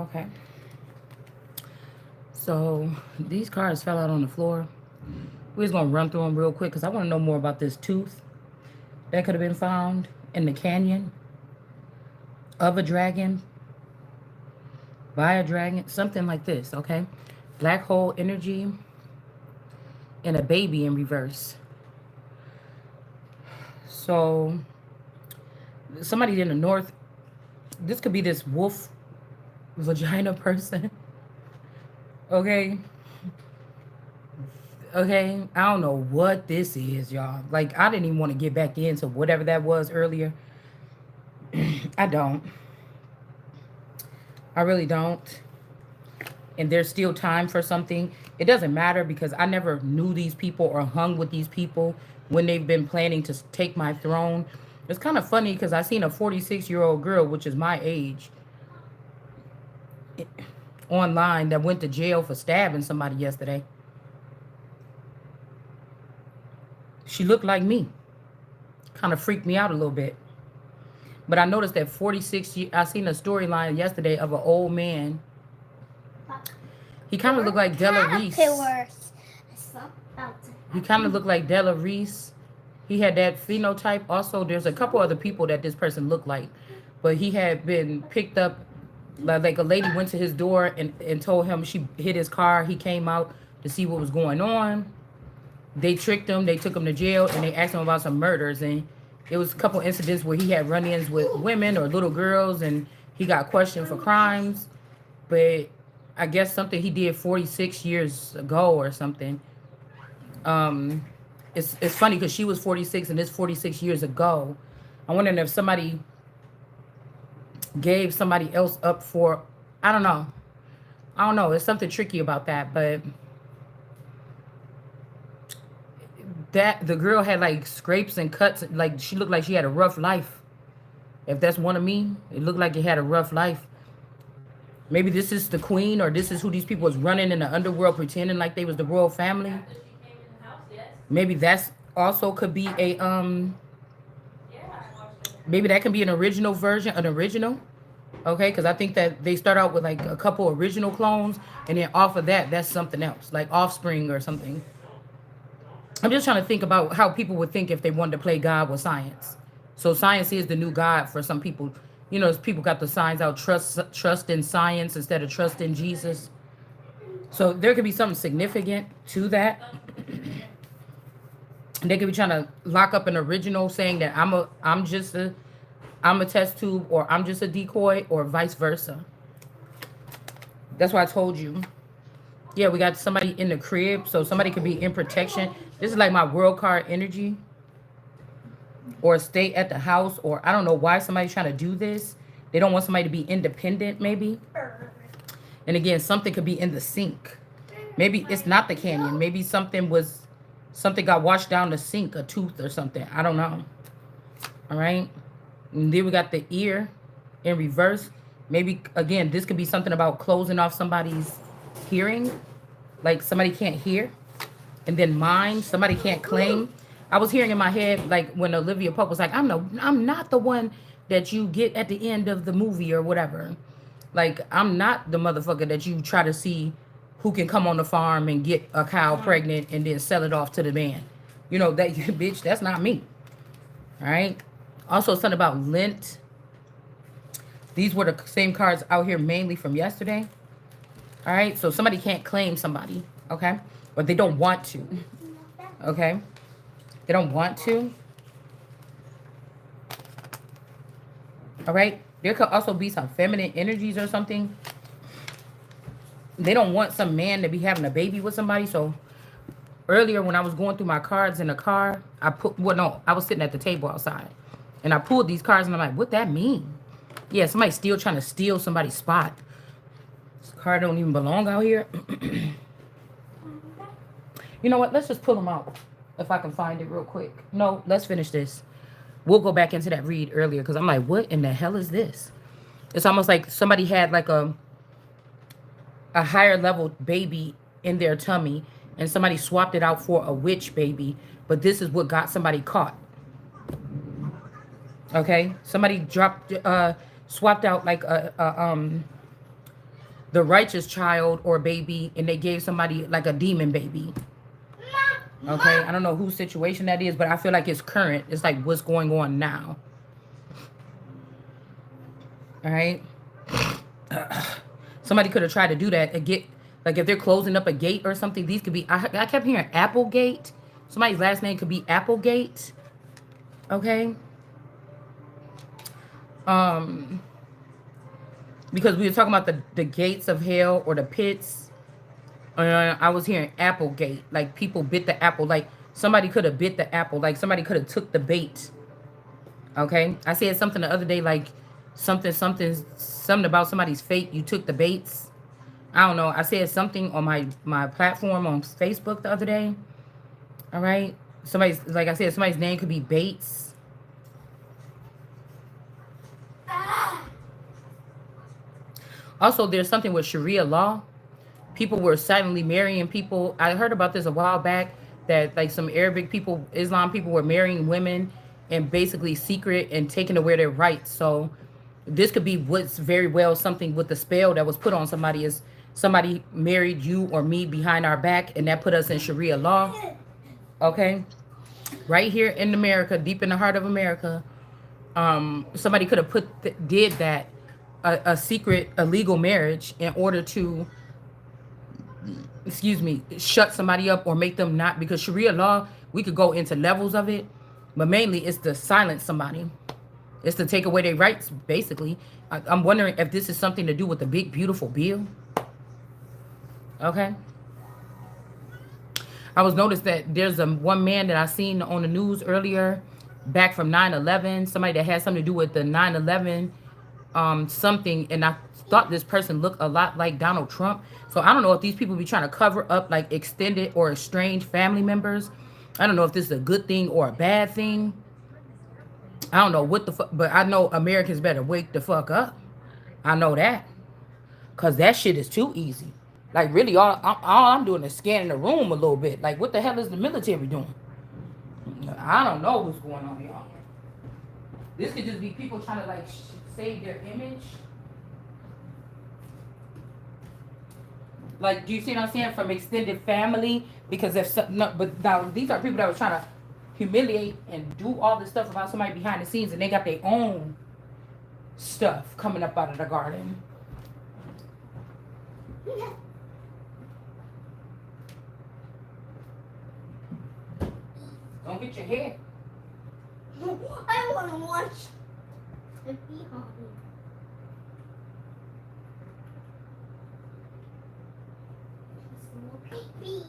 Okay. So these cards fell out on the floor. We're just gonna run through them real quick because I want to know more about this tooth that could have been found in the canyon of a dragon, by a dragon, something like this. Okay. Black hole energy and a baby in reverse. So somebody in the north, this could be this wolf vagina person. Okay. Okay. I don't know what this is, y'all. Like, I didn't even want to get back into whatever that was earlier. I don't. I really don't. And there's still time for something. It doesn't matter because I never knew these people or hung with these people when they've been planning to take my throne. It's kind of funny because I seen a 46-year-old girl, which is my age, online that went to jail for stabbing somebody yesterday. She looked like me. Kind of freaked me out a little bit. But I noticed that 46, I seen a storyline yesterday of an old man. He kind of looked like Della Reese. He kind of looked like Della Reese. He had that phenotype. Also, there's a couple other people that this person looked like. But he had been picked up. Like a lady went to his door and told him she hit his car. He came out to see what was going on. They tricked him. They took him to jail. And they asked him about some murders. And it was a couple incidents where he had run-ins with women or little girls. And he got questioned for crimes. But I guess something he did 46 years ago or something. It's funny because she was 46 and it's 46 years ago. I'm wondering if somebody gave somebody else up for, I don't know. I don't know. There's something tricky about that, but that the girl had like scrapes and cuts. Like she looked like she had a rough life. If that's one of me, it looked like it had a rough life. Maybe this is the queen, or this is who these people was running in the underworld pretending like they was the royal family. Maybe that's also could be a maybe that can be an original version, an original. Okay, because I think that they start out with like a couple original clones, and then off of that, that's something else, like offspring or something. I'm just trying to think about how people would think if they wanted to play God with science. So science is the new God for some people. You know, people got the signs out, trust in science instead of trust in Jesus. So there could be something significant to that. And they could be trying to lock up an original saying that I'm a test tube, or I'm just a decoy, or vice versa. That's why I told you. Yeah, we got somebody in the crib, so somebody could be in protection. This is like my world card energy. Or stay at the house, or I don't know why somebody's trying to do this. They don't want somebody to be independent, maybe. And again, something could be in the sink. Maybe it's not the canyon. Maybe something got washed down the sink, a tooth or something. I don't know. All right. And then we got the ear in reverse. Maybe, again, this could be something about closing off somebody's hearing. Like somebody can't hear. And then mine, somebody can't claim. I was hearing in my head, like when Olivia Pope was like, I'm not the one that you get at the end of the movie or whatever. Like, I'm not the motherfucker that you try to see who can come on the farm and get a cow pregnant and then sell it off to the man. You know, that bitch, that's not me. All right. Also, something about lint. These were the same cards out here mainly from yesterday. All right. So somebody can't claim somebody. Okay. But they don't want to. Okay. They don't want to. All right. There could also be some feminine energies or something. They don't want some man to be having a baby with somebody. So earlier when I was going through my cards in the car, I was sitting at the table outside. And I pulled these cards and I'm like, what that mean? Yeah, somebody's still trying to steal somebody's spot. This card don't even belong out here. You know what? Let's just pull them out. If I can find it real quick. No, let's finish this. We'll go back into that read earlier because I'm like, what in the hell is this? It's almost like somebody had like a higher level baby in their tummy and somebody swapped it out for a witch baby, but this is what got somebody caught. Okay? Somebody swapped out like the righteous child or baby, and they gave somebody like a demon baby. Okay, I don't know whose situation that is, but I feel like it's current. It's like what's going on now. All right. Somebody could have tried to do that and get, like, if they're closing up a gate or something, these could be, I kept hearing Applegate. Somebody's last name could be Applegate. Okay. Because we were talking about the gates of hell or the pits. I was hearing Applegate, like people bit the apple, like somebody could have bit the apple, like somebody could have took the bait. Okay, I said something the other day, like something about somebody's fate. You took the baits. I don't know. I said something on my platform on Facebook the other day. All right, somebody's, like I said, somebody's name could be Bates. Also, there's something with Sharia law. People were silently marrying people. I heard about this a while back, that like some Arabic people, Islam people, were marrying women and basically secret and taking away their rights. So this could be what's very well something with the spell that was put on somebody, is somebody married you or me behind our back, and that put us in Sharia law. Okay, right here in America, deep in the heart of America, somebody could have did that, a secret illegal marriage in order to, excuse me, shut somebody up or make them not, because Sharia law, we could go into levels of it, but mainly it's to silence somebody. It's to take away their rights, basically. I'm wondering if this is something to do with the big, beautiful bill. Okay. I was noticed that there's one man that I seen on the news earlier, back from 9/11, somebody that had something to do with the 9/11 something, and I thought this person looked a lot like Donald Trump. So I don't know if these people be trying to cover up like extended or estranged family members. I don't know if this is a good thing or a bad thing. I don't know what the fuck, but I know Americans better wake the fuck up. I know that, cause that shit is too easy. Like really, all I'm doing is scanning the room a little bit. Like what the hell is the military doing? I don't know what's going on, y'all. This could just be people trying to like save their image. Like, do you see what I'm saying? From extended family, because if no, but now these are people that were trying to humiliate and do all this stuff about somebody behind the scenes, and they got their own stuff coming up out of the garden. Don't get your head. I want to watch the behind. Babies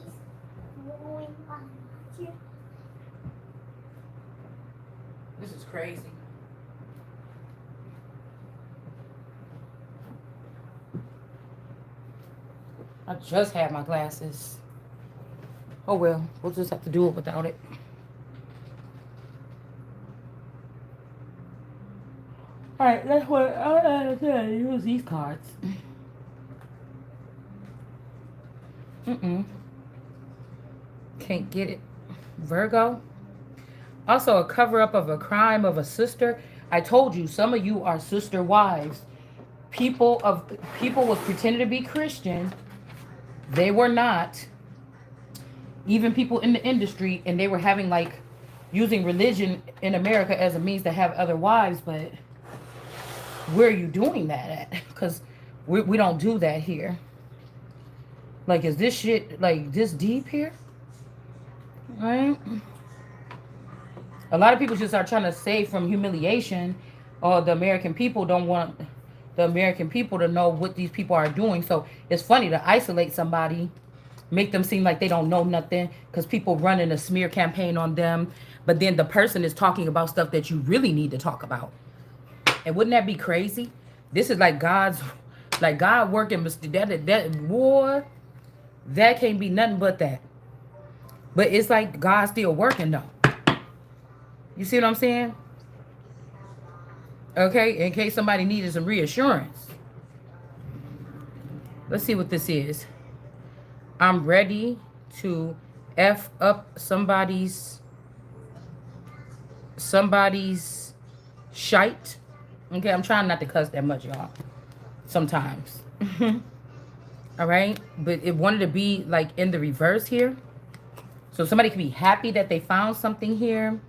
going by here. This is crazy. I just had my glasses. Oh well, we'll just have to do it without it. Alright, that's what I use these cards. Can't get it. Virgo. Also a cover-up of a crime of a sister. I told you, some of you are sister wives. People was pretending to be Christian. They were not. Even people in the industry, and they were having like using religion in America as a means to have other wives, but where are you doing that at? Because we don't do that here. Like, is this shit like this deep here? Right? A lot of people just are trying to save from humiliation, or the American people don't want the American people to know what these people are doing. So it's funny to isolate somebody, make them seem like they don't know nothing, because people running a smear campaign on them, but then the person is talking about stuff that you really need to talk about. And wouldn't that be crazy? This is like God's, like God working, that war, that can't be nothing but that. But it's like God's still working though. You see what I'm saying? Okay, in case somebody needed some reassurance. Let's see what this is. I'm ready to F up somebody's shite. Okay, I'm trying not to cuss that much, y'all. Sometimes. All right, but it wanted to be like in the reverse here. So somebody could be happy that they found something here.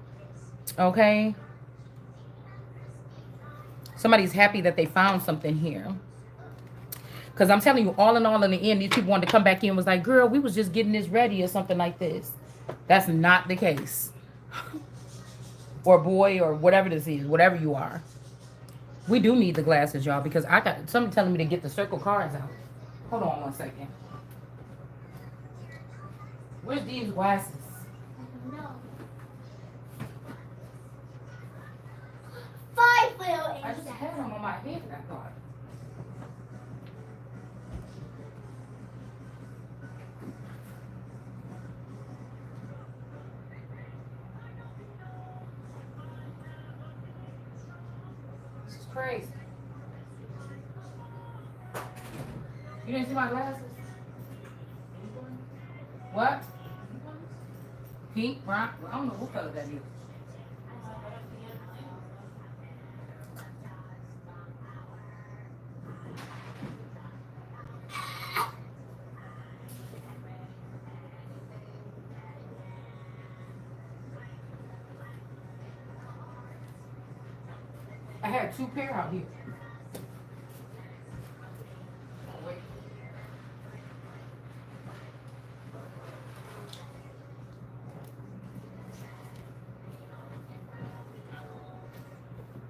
Okay, somebody's happy that they found something here. Because I'm telling you, all in all, in the end, these people wanted to come back in and was like, girl, we was just getting this ready or something like this. That's not the case. Or boy, or whatever this is, whatever you are. We do need the glasses, y'all, because I got somebody telling me to get the circle cards out. Hold on one second. Where's these glasses? I don't know. 5 little I just insects. had them on my head, I thought. This is crazy. You didn't see my glasses? What? Pink, brown? I don't know what color that is. I had 2 pair out here. Wait.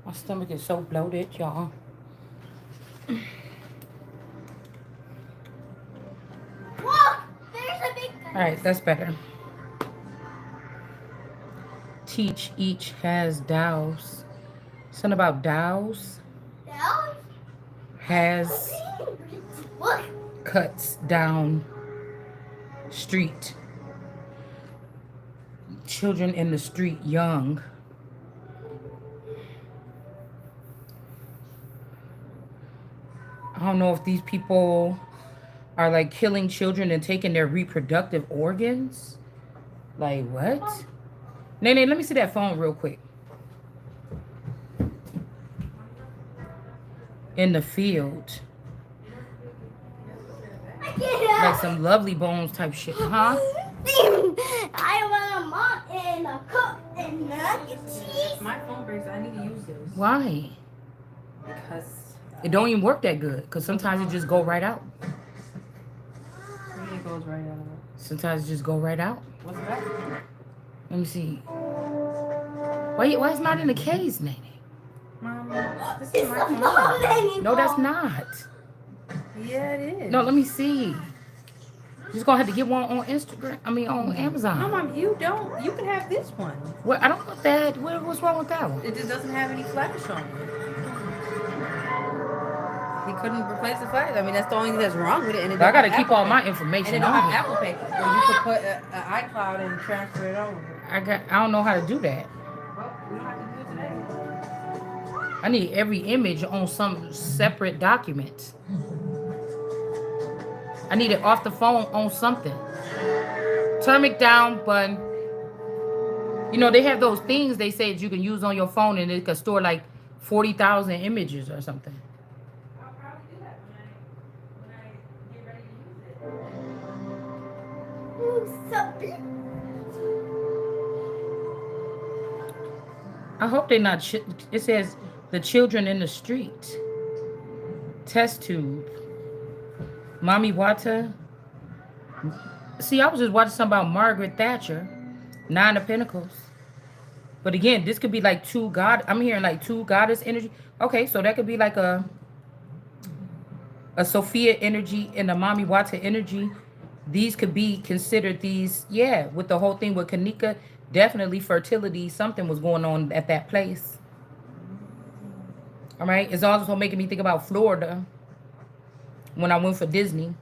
My stomach is so bloated, y'all. Look! There's a big All right, that's better. Teach each has dows. Something about dows. down. Has Look! cuts down street. Children in the street young. I don't know if these people are like killing children and taking their reproductive organs. Like what? Nene, let me see that phone real quick. In the field. I get Like some lovely bones type shit, huh? I want a mom and a cup and mac and cheese. My phone breaks. I need to use this Why? because It don't even work that good. Because sometimes it just go right out. it goes right out. Sometimes it just go right out. What's that? Let me see. Why is it not in the case, Nene? Mom, this It's is the my mom phone. and No, that's not. Yeah, it is. No, let me see. Just gonna have to get one on Instagram. I mean, on No, Amazon. Mom, you don't. You can have this one. Well, I don't want that. What's wrong with that one? It just doesn't have any flash on it. He couldn't replace the flash. I mean, that's the only thing that's wrong with it. And it I don't gotta have keep Apple all Pay. my And it information don't have on here. Apple Pay, where you could put an iCloud and transfer it over. I don't know how to do that. Well, we don't have to do it today. I need every image on some separate document. I need it off the phone on something. Turn it down, button. You know, they have those things they say that you can use on your phone and it can store like 40,000 images or something. I'll probably do that when I get ready to use it. Ooh, so big. I hope they're not. It says the children in the street. Test tube. Mommy Wata. See, I was just watching something about Margaret Thatcher, Nine of Pentacles. But again, this could be like two god. I'm hearing like two goddess energy. Okay, so that could be like a Sophia energy and a Mommy Wata energy. These could be considered these, yeah, with the whole thing with Kanika, definitely fertility. Something was going on at that place. All right, it's also making me think about Florida when I went for Disney,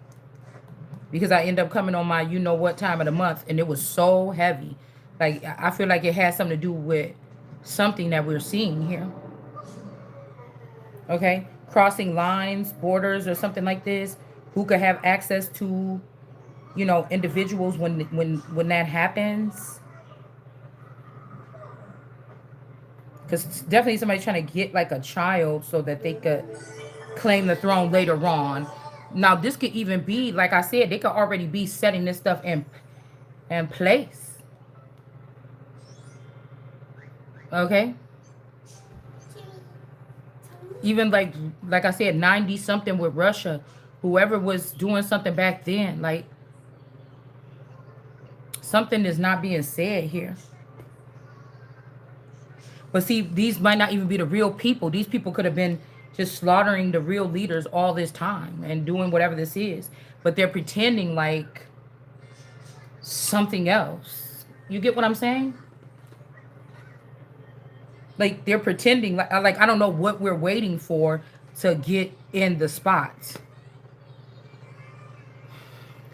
because I end up coming on my you know what time of the month, and it was so heavy. Like I feel like it has something to do with something that we're seeing here. Okay, crossing lines, borders, or something like this. Who could have access to, you know, individuals when that happens? Because definitely somebody trying to get like a child so that they could claim the throne later on. Now this could even be, like I said, they could already be setting this stuff in place. Okay? Even like I said, 90 something with Russia. Whoever was doing something back then, like something is not being said here. But see, these might not even be the real people. These people could have been just slaughtering the real leaders all this time and doing whatever this is. But they're pretending like something else. You get what I'm saying? Like they're pretending like I don't know what we're waiting for to get in the spots.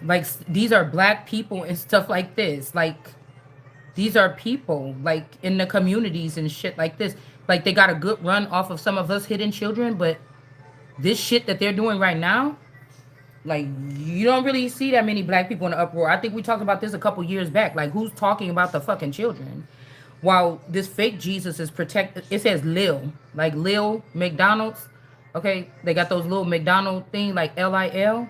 Like these are black people and stuff like this. Like these are people like in the communities and shit like this. Like they got a good run off of some of us hidden children, but this shit that they're doing right now, like you don't really see that many black people in the uproar. I think we talked about this a couple years back. Like who's talking about the fucking children? While this fake Jesus is protected, it says Lil, like Lil McDonald's. Okay, they got those little McDonald thing like LIL.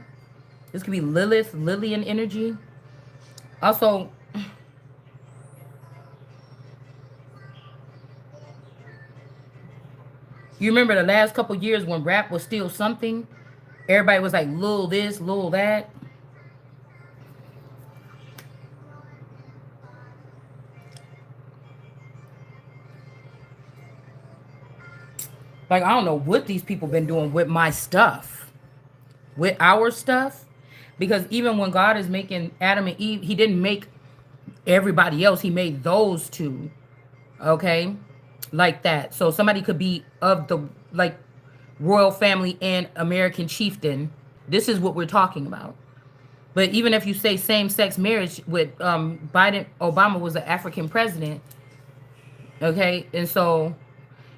This could be Lilith, Lillian energy. Also, you remember the last couple years when rap was still something? Everybody was like, Lil this, Lil that. Like, I don't know what these people been doing with my stuff. With our stuff. Because even when God is making Adam and Eve, he didn't make everybody else. He made those two. Okay? Like that. So somebody could be of the, like, royal family and American chieftain. This is what we're talking about. But even if you say same-sex marriage with Biden, Obama was an African president, okay? And so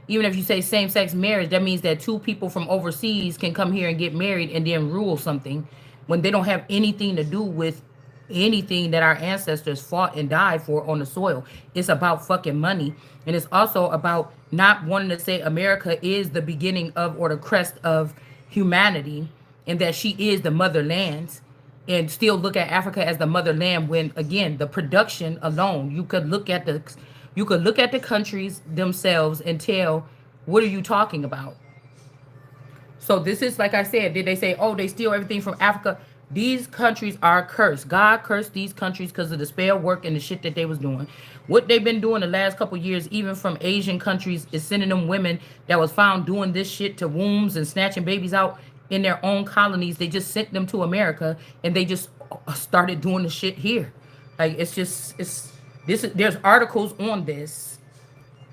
even if you say same-sex marriage, that means that two people from overseas can come here and get married and then rule something when they don't have anything to do with anything that our ancestors fought and died for on the soil. It's about fucking money. And it's also about not wanting to say America is the beginning of or the crest of humanity and that she is the motherland and still look at Africa as the motherland when again the production alone you could look at the countries themselves and tell what are you talking about. So this is like I said, did they say, oh, they steal everything from Africa? These countries are cursed. God cursed these countries because of the spell work and the shit that they was doing. What they've been doing the last couple years, even from Asian countries, is sending them women that was found doing this shit to wombs and snatching babies out in their own colonies. They just sent them to America and they just started doing the shit here. Like there's articles on this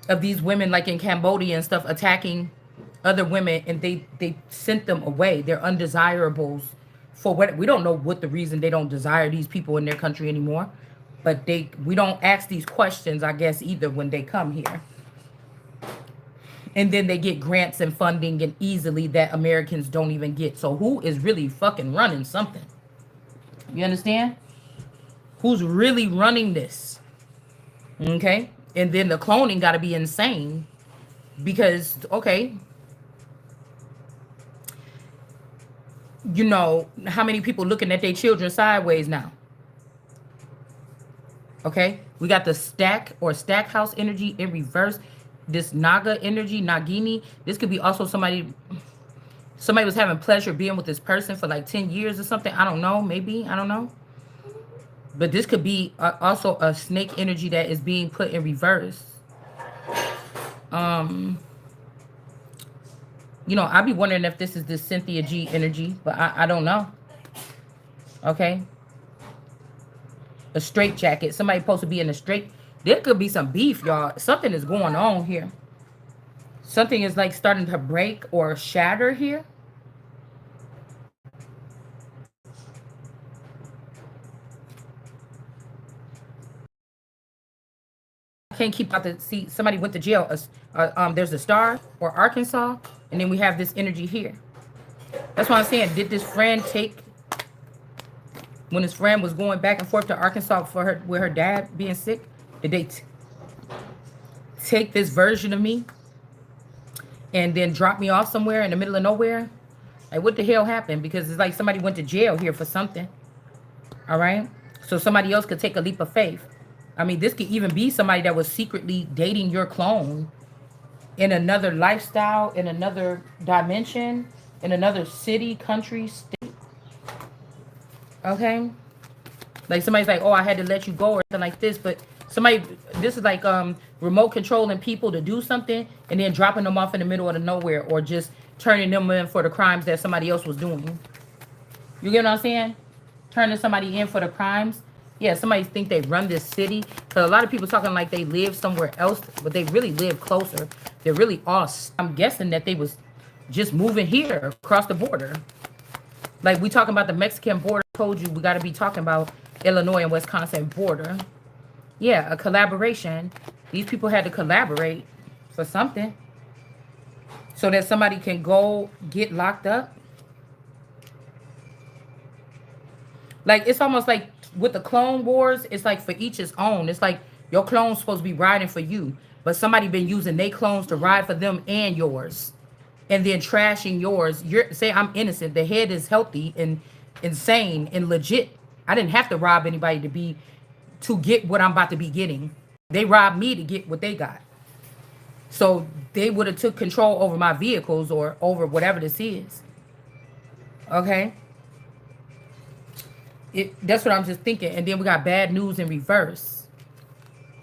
of these women like in Cambodia and stuff attacking other women and they sent them away. They're undesirables for what we don't know what the reason they don't desire these people in their country anymore. But we don't ask these questions, I guess, either when they come here. And then they get grants and funding and easily that Americans don't even get. So who is really fucking running something? You understand? Who's really running this? Okay? And then the cloning got to be insane because, okay, you know, how many people looking at their children sideways now? Okay? We got the stack or stack house energy in reverse. This Naga energy, Nagini. This could be also somebody was having pleasure being with this person for like 10 years or something. I don't know. Maybe. I don't know. But this could be also a snake energy that is being put in reverse. You know, I'd be wondering if this is the Cynthia G energy, but I don't know. Okay. A straight jacket. Somebody supposed to be in a straight. There could be some beef, y'all. Something is going on here. Something is like starting to break or shatter here. I can't keep out the see. Somebody went to jail. There's a star or Arkansas, and then we have this energy here. That's why I'm saying, did this friend take when his friend was going back and forth to Arkansas for her with her dad being sick? Did they take this version of me and then drop me off somewhere in the middle of nowhere Like, what the hell happened? Because it's like somebody went to jail here for something. All right. So somebody else could take a leap of faith. I mean, this could even be somebody that was secretly dating your clone in another lifestyle, in another dimension, in another city, country, state. Okay. Like somebody's like, oh, I had to let you go or something like this. But somebody, this is like remote controlling people to do something and then dropping them off in the middle of the nowhere or just turning them in for the crimes that somebody else was doing. You get what I'm saying? Turning somebody in for the crimes. Yeah, somebody think they run this city. Because a lot of people talking like they live somewhere else, but they really live closer. They're really us. I'm guessing that they was just moving here across the border. Like we talking about the Mexican border. I told you we got to be talking about Illinois and Wisconsin border. Yeah, a collaboration. These people had to collaborate for something. So that somebody can go get locked up. Like, it's almost like with the Clone Wars, it's like for each its own. It's like your clone's supposed to be riding for you, but somebody been using their clones to ride for them and yours, and then trashing yours. You're say I'm innocent. The head is healthy and insane and legit. I didn't have to rob anybody to get what I'm about to be getting. They robbed me to get what they got. So they would have took control over my vehicles or over whatever this is. Okay. That's what I'm just thinking. And then we got bad news in reverse.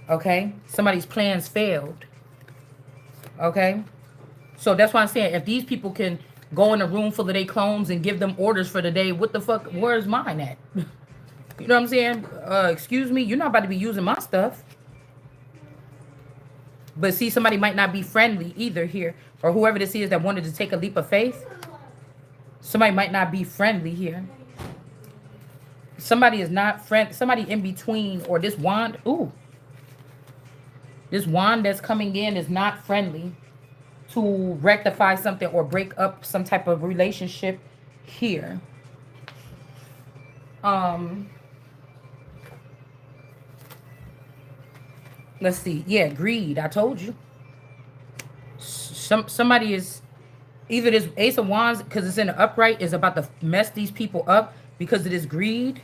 Okay. Somebody's plans failed. Okay. So that's why I'm saying if these people can go in a room full of their clones and give them orders for the day, what the fuck, where's mine at? You know what I'm saying? Excuse me, you're not about to be using my stuff. But see, somebody might not be friendly either here. Or whoever this is that wanted to take a leap of faith. Somebody might not be friendly here. Somebody is not friend. Somebody in between, or this wand. Ooh, this wand that's coming in is not friendly to rectify something or break up some type of relationship here. Let's see. Yeah, greed. I told you. Somebody is either this Ace of Wands because it's in the upright is about to mess these people up because of this greed.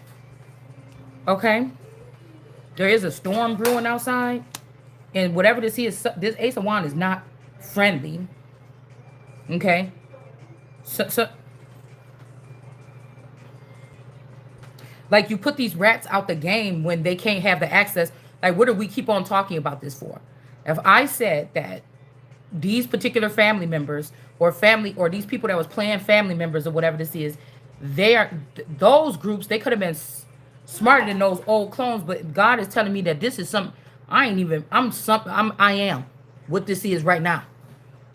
Okay. There is a storm brewing outside. And whatever this is, this Ace of Wands is not friendly. Okay. So like you put these rats out the game when they can't have the access. Like, what do we keep on talking about this for? If I said that these particular family members or these people that was playing family members or whatever this is, those groups, they could have been smarter than those old clones, but God is telling me that this is something I am what this is right now.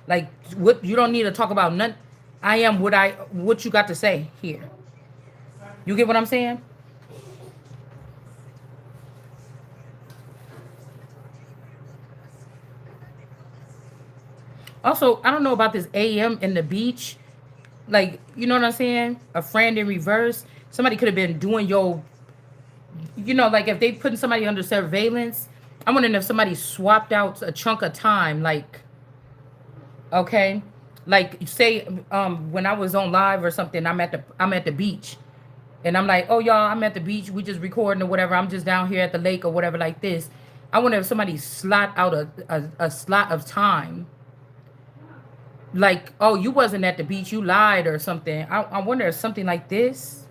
Like, what, you don't need to talk about none. I am what you got to say here. You get what I'm saying? Also, I don't know about this AM in the beach. Like, you know what I'm saying? A friend in reverse. Somebody could have been doing like if they putting somebody under surveillance. I'm wondering if somebody swapped out a chunk of time. Like, okay. Like, say, when I was on live or something, I'm at the beach. And I'm like, oh, y'all, I'm at the beach. We just recording or whatever. I'm just down here at the lake or whatever like this. I wonder if somebody slot out a slot of time. Like, oh, you wasn't at the beach, you lied or something. I wonder if something like this.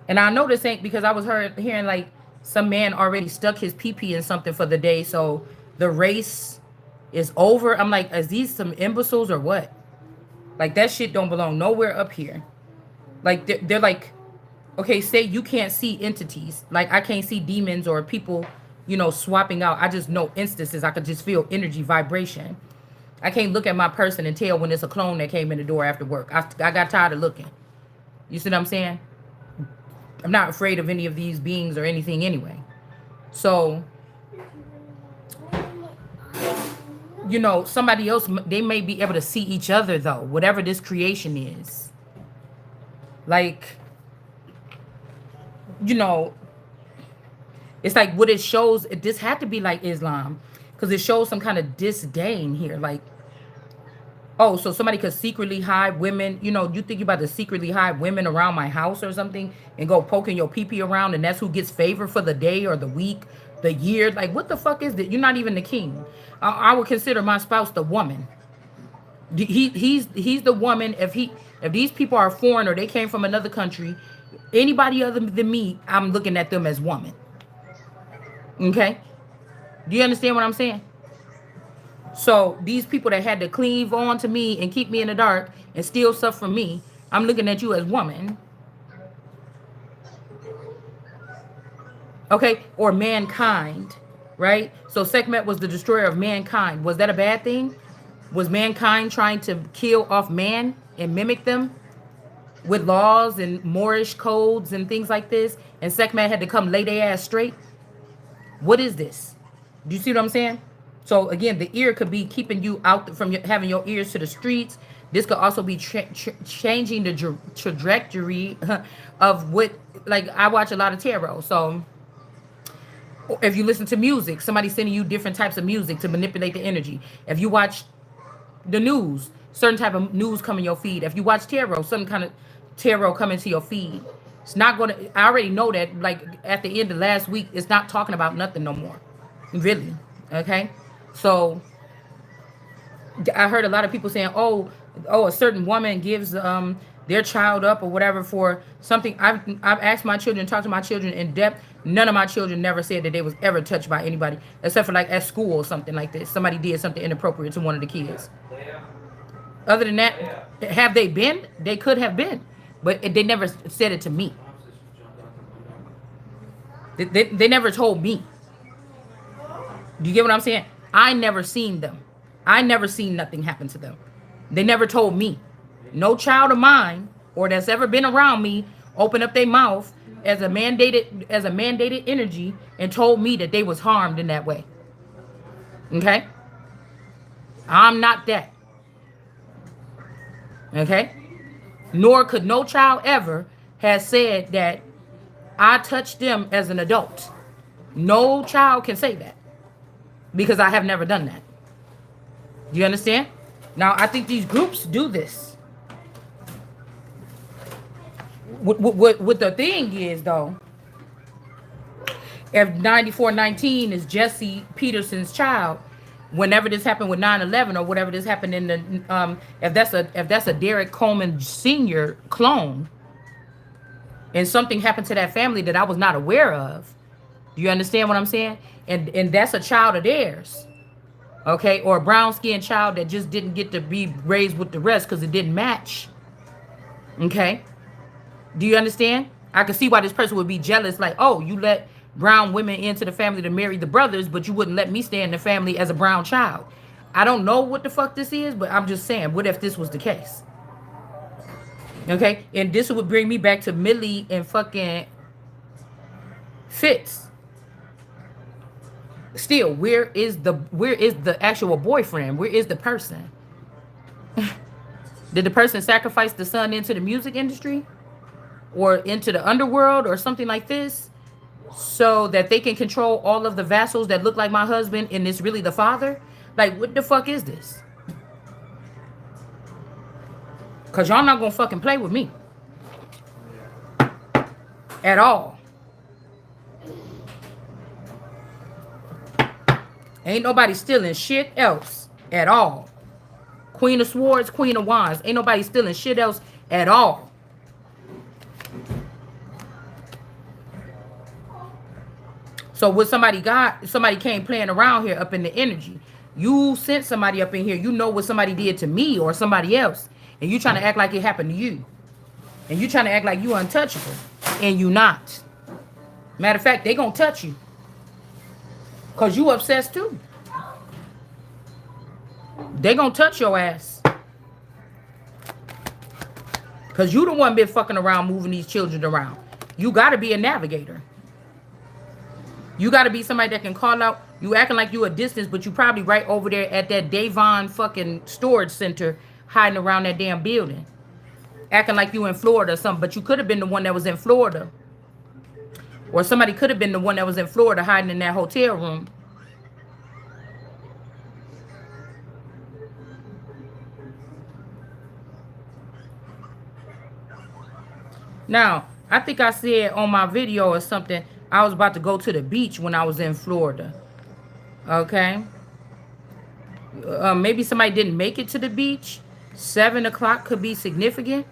And I know this ain't because I was hearing like some man already stuck his pee-pee in something for the day. So the race is over. I'm like, is these some imbeciles or what? Like, that shit don't belong nowhere up here. Like, they're like, okay, say you can't see entities. Like, I can't see demons or people, swapping out. I just know instances. I could just feel energy vibration. I can't look at my person and tell when it's a clone that came in the door after work. I got tired of looking. You see what I'm saying? I'm not afraid of any of these beings or anything anyway. So, somebody else, they may be able to see each other though, whatever this creation is. Like, it's like what it shows. This had to be like Islam. Because it shows some kind of disdain here. Like, oh, so somebody could secretly hide women. You know, you think you about to secretly hide women around my house or something and go poking your pee-pee around, and that's who gets favor for the day or the week, the year. Like, what the fuck is that? You're not even the king. I would consider my spouse the woman. He's the woman. If these people are foreign or they came from another country, anybody other than me, I'm looking at them as woman. Okay? Do you understand what I'm saying? So these people that had to cleave on to me and keep me in the dark and steal stuff from me, I'm looking at you as woman. Okay? Or mankind, right? So Sekhmet was the destroyer of mankind. Was that a bad thing? Was mankind trying to kill off man and mimic them with laws and Moorish codes and things like this? And Sekhmet had to come lay their ass straight? What is this? Do you see what I'm saying? So again, the ear could be keeping you out from having your ears to the streets. This could also be changing the trajectory of what, like, I watch a lot of tarot. So if you listen to music, somebody's sending you different types of music to manipulate the energy. If you watch the news, certain type of news come in your feed. If you watch tarot, some kind of tarot come into your feed. It's not going to, I already know that, like, at the end of last week, it's not talking about nothing no more. Really. Okay? So I heard a lot of people saying, oh, a certain woman gives their child up or whatever for something. I've asked my children, talked to my children in depth. None of my children never said that they was ever touched by anybody, except for like at school or something like this. Somebody did something inappropriate to one of the kids. Other than that, have they been? They could have been, but they never said it to me. They never told me. Do you get what I'm saying? I never seen them. I never seen nothing happen to them. They never told me. No child of mine or that's ever been around me opened up their mouth as a mandated energy and told me that they was harmed in that way. Okay? I'm not that. Okay? Nor could no child ever have said that I touched them as an adult. No child can say that because I have never done that. Do you understand? Now, I think these groups do this. What the thing is, though, if 9419 is Jesse Peterson's child, whenever this happened with 9/11 or whatever this happened in the, if that's a Derek Coleman Sr. clone, and something happened to that family that I was not aware of, do you understand what I'm saying? And that's a child of theirs. Okay, or a brown-skinned child that just didn't get to be raised with the rest because it didn't match. Okay, do you understand? I can see why this person would be jealous, like, oh, you let brown women into the family to marry the brothers, but you wouldn't let me stay in the family as a brown child. I don't know what the fuck this is, but I'm just saying, what if this was the case? Okay, and this would bring me back to Millie and fucking Fitz. Still, where is the actual boyfriend? Where is the person? Did the person sacrifice the son into the music industry or into the underworld or something like this so that they can control all of the vassals that look like my husband and it's really the father? Like, what the fuck is this? Because y'all not gonna fucking play with me at all. Ain't nobody stealing shit else at all. Queen of Swords, Queen of Wands. Ain't nobody stealing shit else at all. So what somebody came playing around here up in the energy. You sent somebody up in here. You know what somebody did to me or somebody else. And you trying to act like it happened to you. And you trying to act like you untouchable. And you not. Matter of fact, they gonna touch you. Because you obsessed too. They gonna touch your ass. Because you the one been fucking around moving these children around. You got to be a navigator. You got to be somebody that can call out. You acting like you a distance, but you probably right over there at that Davon fucking storage center hiding around that damn building. Acting like you in Florida or something, but you could have been the one that was in Florida. Or somebody could have been the one that was in Florida hiding in that hotel room. Now, I think I said on my video or something, I was about to go to the beach when I was in Florida. Okay. Maybe somebody didn't make it to the beach. 7 o'clock could be significant.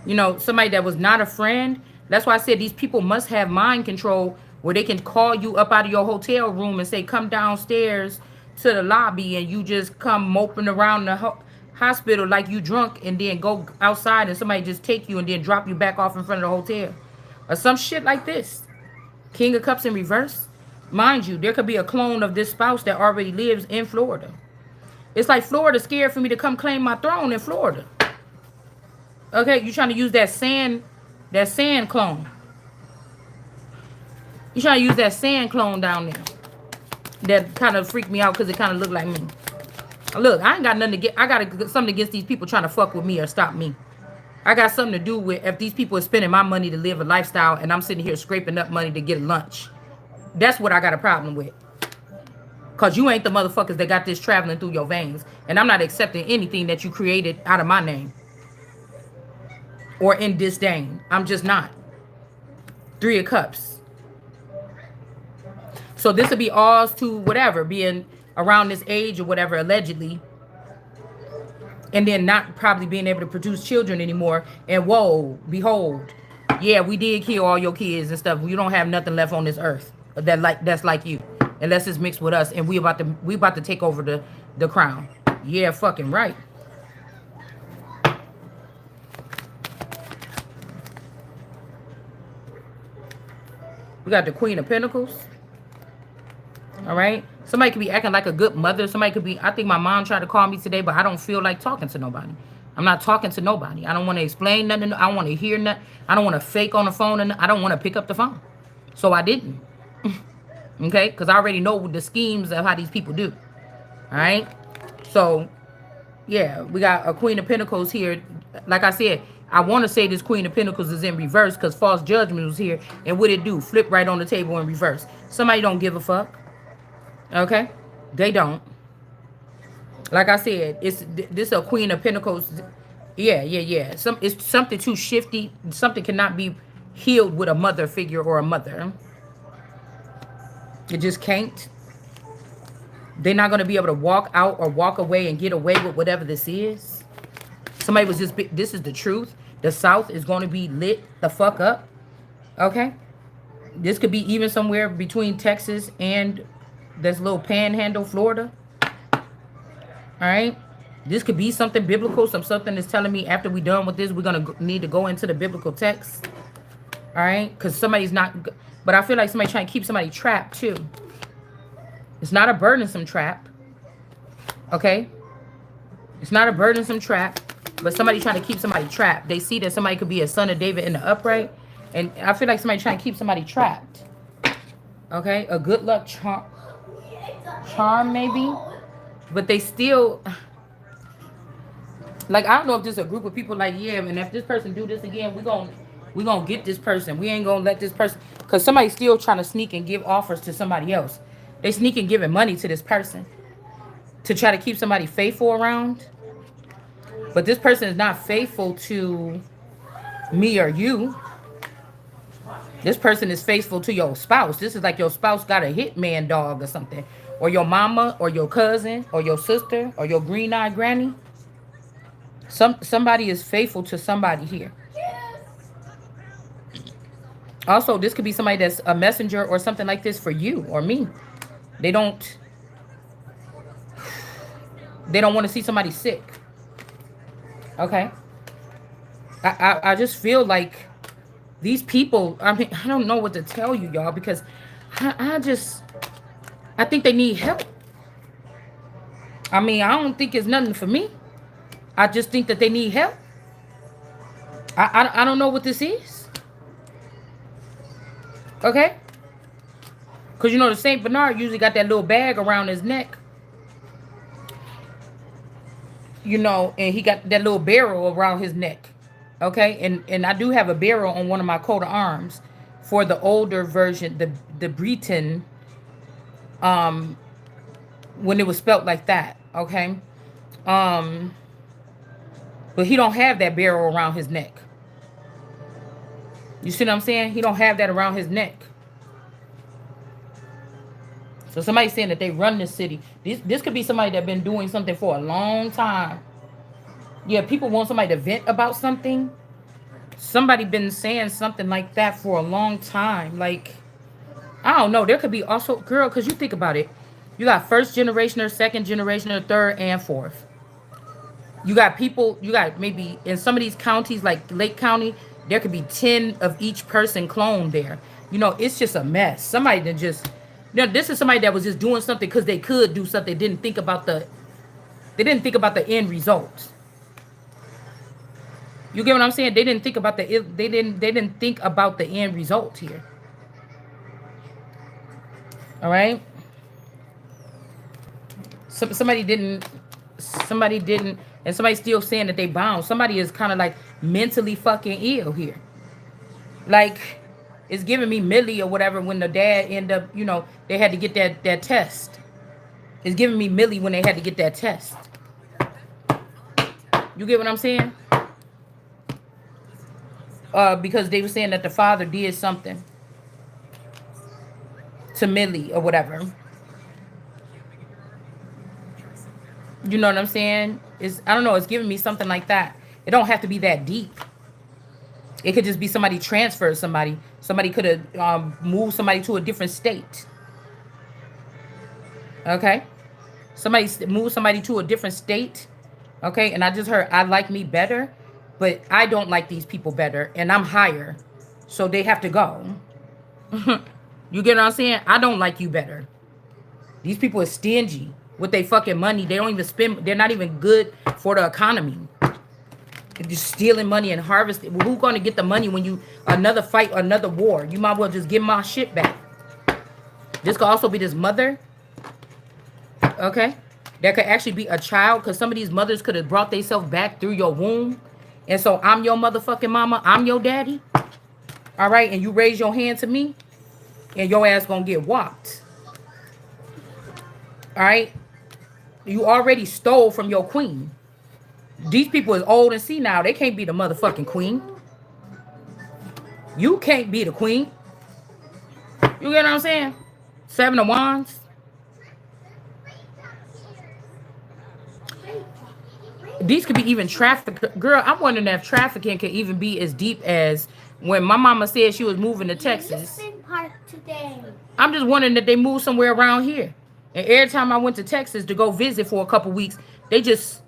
You know, somebody that was not a friend. That's why I said these people must have mind control where they can call you up out of your hotel room and say, come downstairs to the lobby, and you just come moping around the hospital like you drunk, and then go outside and somebody just take you and then drop you back off in front of the hotel. Or some shit like this. King of Cups in reverse. Mind you, there could be a clone of this spouse that already lives in Florida. It's like Florida scared for me to come claim my throne in Florida. Okay, you trying to use that sand clone. You trying to use that sand clone down there. That kind of freaked me out because it kind of looked like me. Look, I ain't got nothing to get. I got something against these people trying to fuck with me or stop me. I got something to do with if these people are spending my money to live a lifestyle and I'm sitting here scraping up money to get lunch. That's what I got a problem with. Because you ain't the motherfuckers that got this traveling through your veins. And I'm not accepting anything that you created out of my name. Or in disdain. I'm just not. 3 of Cups. So this would be ours to whatever, being around this age or whatever, allegedly. And then not probably being able to produce children anymore. And whoa, behold. Yeah, we did kill all your kids and stuff. You don't have nothing left on this earth that's like you. Unless it's mixed with us. And we about to take over the crown. Yeah, fucking right. We got the Queen of Pentacles. All right. Somebody could be acting like a good mother. Somebody could be, I think my mom tried to call me today, but I don't feel like talking to nobody. I'm not talking to nobody. I don't want to explain nothing. I don't want to hear nothing. I don't want to fake on the phone. And I don't want to pick up the phone. So I didn't. Okay. Because I already know the schemes of how these people do. All right. So, yeah, we got a Queen of Pentacles here. Like I said, I want to say this Queen of Pentacles is in reverse because false judgment was here. And what it do? Flip right on the table in reverse. Somebody don't give a fuck. Okay? They don't. Like I said, this a Queen of Pentacles. Yeah. It's something too shifty. Something cannot be healed with a mother figure or a mother. It just can't. They're not going to be able to walk out or walk away and get away with whatever this is. Somebody was just, this is the truth. The South is going to be lit the fuck up. Okay? This could be even somewhere between Texas and this little panhandle, Florida. All right? This could be something biblical. Something that's telling me after we're done with this, we're going to need to go into the biblical text. All right? Because somebody's not, but I feel like somebody's trying to keep somebody trapped too. It's not a burdensome trap. Okay? It's not a burdensome trap. But somebody trying to keep somebody trapped. They see that somebody could be a son of David in the upright. And I feel like somebody trying to keep somebody trapped. Okay? A good luck charm maybe. But they still... Like, I don't know if this is a group of people like, yeah, and if this person do this again, we're gonna get this person. We ain't gonna let this person... Because somebody's still trying to sneak and give offers to somebody else. They sneak and giving money to this person. To try to keep somebody faithful around. But this person is not faithful to me or you. This person is faithful to your spouse. This is like your spouse got a hitman dog or something. Or your mama or your cousin or your sister or your green-eyed granny. Somebody is faithful to somebody here. Also, this could be somebody that's a messenger or something like this for you or me. They don't want to see somebody sick. Okay. I just feel like these people, I mean, I don't know what to tell you, y'all, because I think they need help. I mean, I don't think it's nothing for me. I just think that they need help. I don't know what this is. Okay? Because, you know, the St. Bernard usually got that little bag around his neck. You know, and he got that little barrel around his neck. Okay? And I do have a barrel on one of my coat of arms for the older version, the Breton, when it was spelt like that. Okay? But he don't have that barrel around his neck. You see what I'm saying? He don't have that around his neck. So somebody's saying that they run this city. This could be somebody that been doing something for a long time. Yeah, people want somebody to vent about something. Somebody been saying something like that for a long time. Like, I don't know. There could be also, girl, because you think about it. You got first generation or second generation or third and fourth. You got people, you got maybe in some of these counties like Lake County, there could be 10 of each person cloned there. You know, it's just a mess. Somebody that just, you know, this is somebody that was just doing something because they could do something. They didn't think about the end result. You get what I'm saying? They didn't think about they didn't think about the end result here. All right. Somebody didn't, and somebody's still saying that they bound. Somebody is kind of like mentally fucking ill here. Like, it's giving me Millie or whatever when the dad end up, you know, they had to get that test. It's giving me Millie when they had to get that test. You get what I'm saying? Because they were saying that the father did something to Millie or whatever. You know what I'm saying? I don't know, it's giving me something like that. It don't have to be that deep. It could just be somebody transferred somebody. Somebody could have moved somebody to a different state. Okay? Somebody moved somebody to a different state. Okay? And I just heard, I like me better, but I don't like these people better, and I'm higher. So they have to go. You get what I'm saying? I don't like you better. These people are stingy with their fucking money. They don't even spend. They're not even good for the economy. They're just stealing money and harvesting. Well, who's going to get the money when you another fight, another war? You might well just give my shit back. This could also be this mother. Okay, that could actually be a child, because some of these mothers could have brought themselves back through your womb, and so I'm your motherfucking mama. I'm your daddy. All right, and you raise your hand to me, and your ass gonna get whopped. All right, you already stole from your queen. These people is old and senile. They can't be the motherfucking queen. You can't be the queen. You get what I'm saying? Seven of Wands. These could be even traffic. Girl, I'm wondering if trafficking could even be as deep as when my mama said she was moving to Texas. I'm just wondering that they moved somewhere around here. And every time I went to Texas to go visit for a couple weeks, they just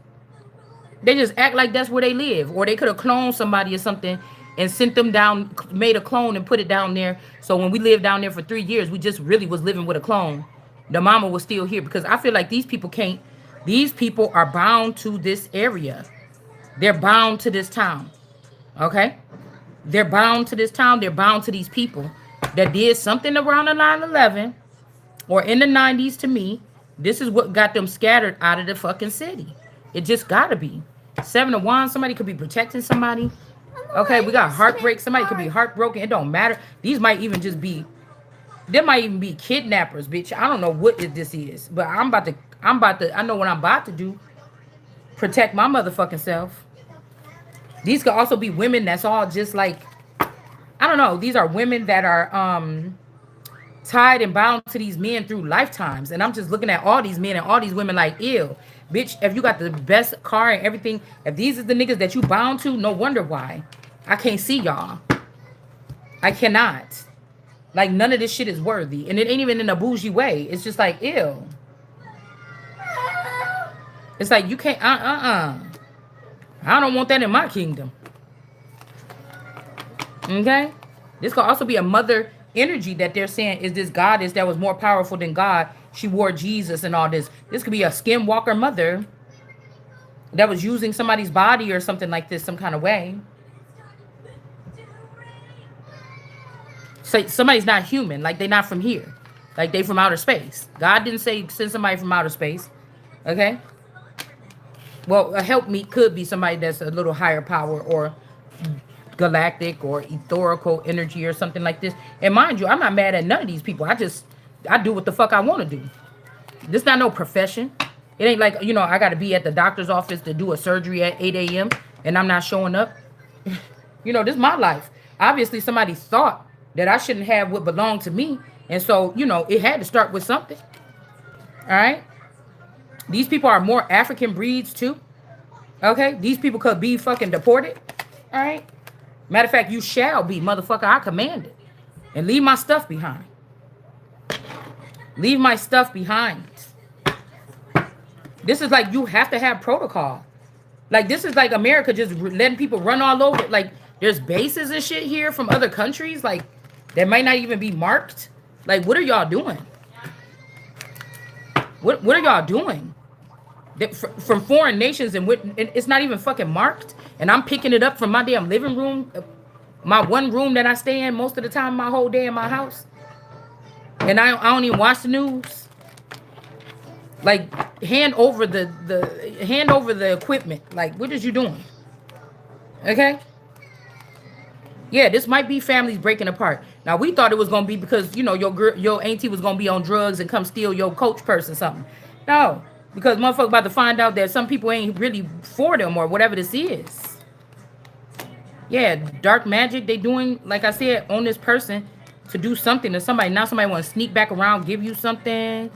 act like that's where they live. Or they could have cloned somebody or something and sent them down, made a clone and put it down there. So when we lived down there for 3 years, we just really was living with a clone. The mama was still here, because I feel like these people are bound to this area. They're bound to this town. Okay? They're bound to this town. They're bound to these people that did something around the 9/11 or in the 90s to me. This is what got them scattered out of the fucking city. It just gotta be. Seven of Wands, somebody could be protecting somebody. Okay, we got heartbreak. Somebody could be heartbroken. It don't matter. These might even just be, there might even be kidnappers, bitch. I don't know what this is, but I know what I'm about to do. Protect my motherfucking self. These could also be women that's all just like, I don't know. These are women that are tied and bound to these men through lifetimes. And I'm just looking at all these men and all these women like, ew. Bitch, if you got the best car and everything, if these is the niggas that you bound to, no wonder why. I can't see y'all. I cannot. Like, none of this shit is worthy. And it ain't even in a bougie way. It's just like, ew. It's like, you can't, I don't want that in my kingdom. Okay? This could also be a mother energy that they're saying is this goddess that was more powerful than God. She wore Jesus and all this. This could be a skinwalker mother that was using somebody's body or something like this, some kind of way. So somebody's not human. Like, they're not from here. Like, they from outer space. God didn't say send somebody from outer space. Okay? Well, a helpmeet could be somebody that's a little higher power or galactic or etherical energy or something like this. And mind you, I'm not mad at none of these people. I do what the fuck I want to do. This not no profession. It ain't like, you know, I got to be at the doctor's office to do a surgery at 8 a.m. and I'm not showing up. You know, this is my life. Obviously, somebody thought that I shouldn't have what belonged to me. And so, it had to start with something. All right. These people are more African breeds too. Okay. These people could be fucking deported. All right. Matter of fact, you shall be, motherfucker. I command it. And leave my stuff behind. Leave my stuff behind. This is like you have to have protocol. Like this is like America just letting people run all over. Like there's bases and shit here from other countries. Like that might not even be marked. Like what are y'all doing? What are y'all doing? From foreign nations and it's not even fucking marked. And I'm picking it up from my damn living room, my one room that I stay in most of the time, my whole day in my house. And I don't even watch the news. Like hand over the equipment. Like what is you doing? Okay. Yeah, this might be families breaking apart. Now we thought it was gonna be because your auntie was gonna be on drugs and come steal your coach purse or something. No, because motherfucker about to find out that some people ain't really for them or whatever this is. Yeah, dark magic they doing, like I said, on this person to do something to somebody. Now somebody want to sneak back around, give you something.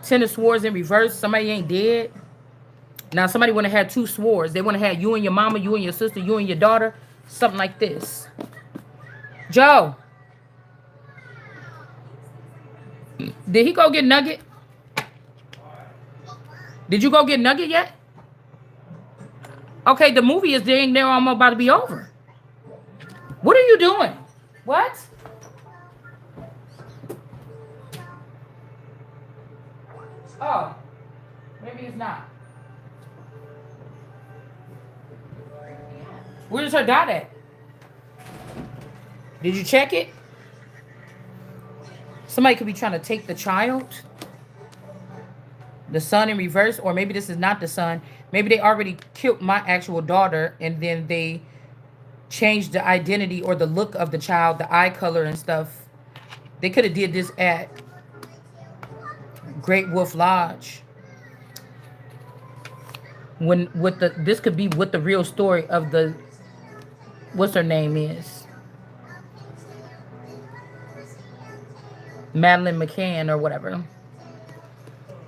Ten of Swords in reverse. Somebody ain't dead. Now somebody want to have two swords. They want to have you and your mama, you and your sister, you and your daughter. Something like this. Joe. Did he go get Nugget? Did you go get Nugget yet? Okay, the movie is there and they're almost about to be over. What are you doing? What? Oh, maybe it's not. Where's her dot at? Did you check it? Somebody could be trying to take the child. The son in reverse, or maybe this is not the son. Maybe they already killed my actual daughter and then they changed the identity or the look of the child, the eye color and stuff. They could have did this at Great Wolf Lodge. This could be what the real story of the what's her name is. Madeline McCann or whatever.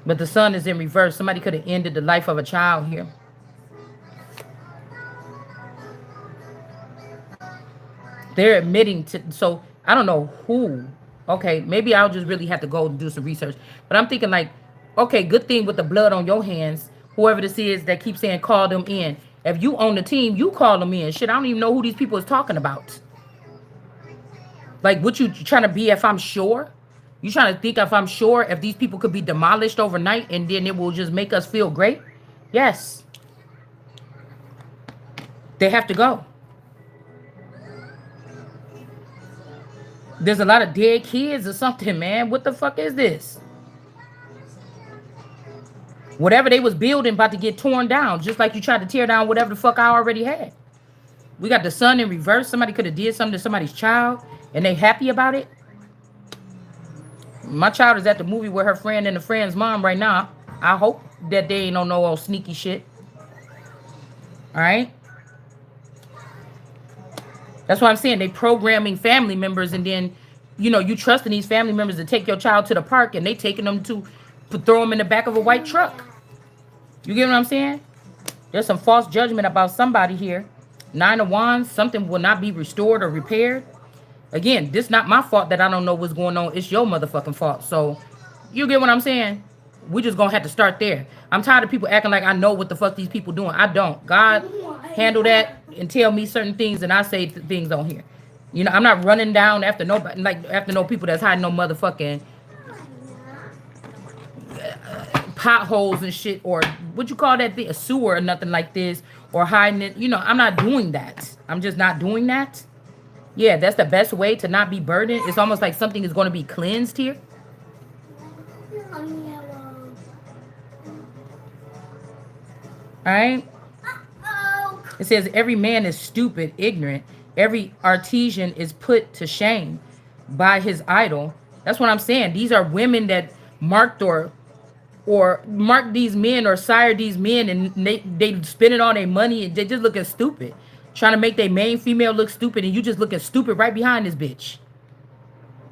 But the son is in reverse. Somebody could have ended the life of a child here. They're admitting to, so I don't know who. Okay, maybe I'll just really have to go and do some research. But I'm thinking like, okay, good thing with the blood on your hands. Whoever this is that keeps saying call them in. If you own the team, you call them in. Shit, I don't even know who these people is talking about. Like, what you trying to be if I'm sure? You trying to think if I'm sure if these people could be demolished overnight and then it will just make us feel great? Yes. They have to go. There's a lot of dead kids or something, man. What the fuck is this? Whatever they was building about to get torn down, just like you tried to tear down whatever the fuck I already had. We got the sun in reverse. Somebody could have did something to somebody's child and they happy about it. My child is at the movie with her friend and the friend's mom right now. I hope that they ain't on no old sneaky shit. All right. That's what I'm saying. They programming family members and then, you trusting these family members to take your child to the park and they taking them to throw them in the back of a white truck. You get what I'm saying? There's some false judgment about somebody here. 9 of Wands, something will not be restored or repaired. Again, this not my fault that I don't know what's going on. It's your motherfucking fault. So, you get what I'm saying? We just gonna have to start there. I'm tired of people acting like I know what the fuck these people doing. I don't. God handle that and tell me certain things and I say things on here. I'm not running down after nobody, like after no people that's hiding no motherfucking potholes and shit, or what you call that thing, a sewer or nothing like this, or hiding it. I'm not doing that. I'm just not doing that. Yeah, that's the best way to not be burdened. It's almost like something is going to be cleansed here. All right. It says every man is stupid, ignorant. Every artisan is put to shame by his idol. That's what I'm saying. These are women that marked or mark these men or sire these men and they spending all their money and they just looking stupid. Trying to make their main female look stupid, and you just looking stupid right behind this bitch.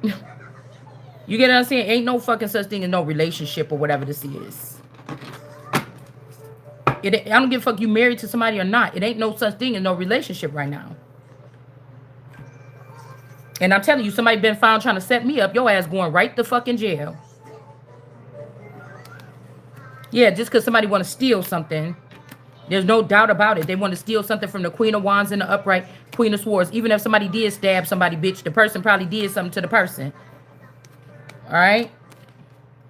You get what I'm saying? Ain't no fucking such thing as no relationship or whatever this is. I don't give a fuck you married to somebody or not. It ain't no such thing as no relationship right now. And I'm telling you, somebody been found trying to set me up. Your ass going right to fucking jail. Yeah, just because somebody want to steal something, there's no doubt about it. They want to steal something from the Queen of Wands and the upright Queen of Swords. Even if somebody did stab somebody, bitch, the person probably did something to the person. All right?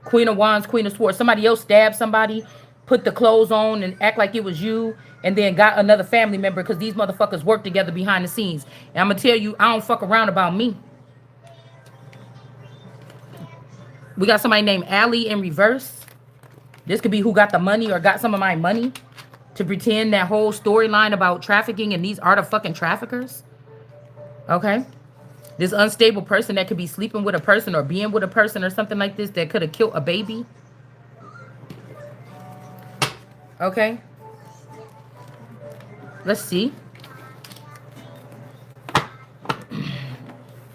Queen of Wands, Queen of Swords. Somebody else stabbed somebody, put the clothes on and act like it was you, and then got another family member because these motherfuckers work together behind the scenes. And I'm going to tell you, I don't fuck around about me. We got somebody named Allie in reverse. This could be who got the money or got some of my money to pretend that whole storyline about trafficking, and these are the fucking traffickers. Okay? This unstable person that could be sleeping with a person or being with a person or something like this that could have killed a baby. Okay? Let's see.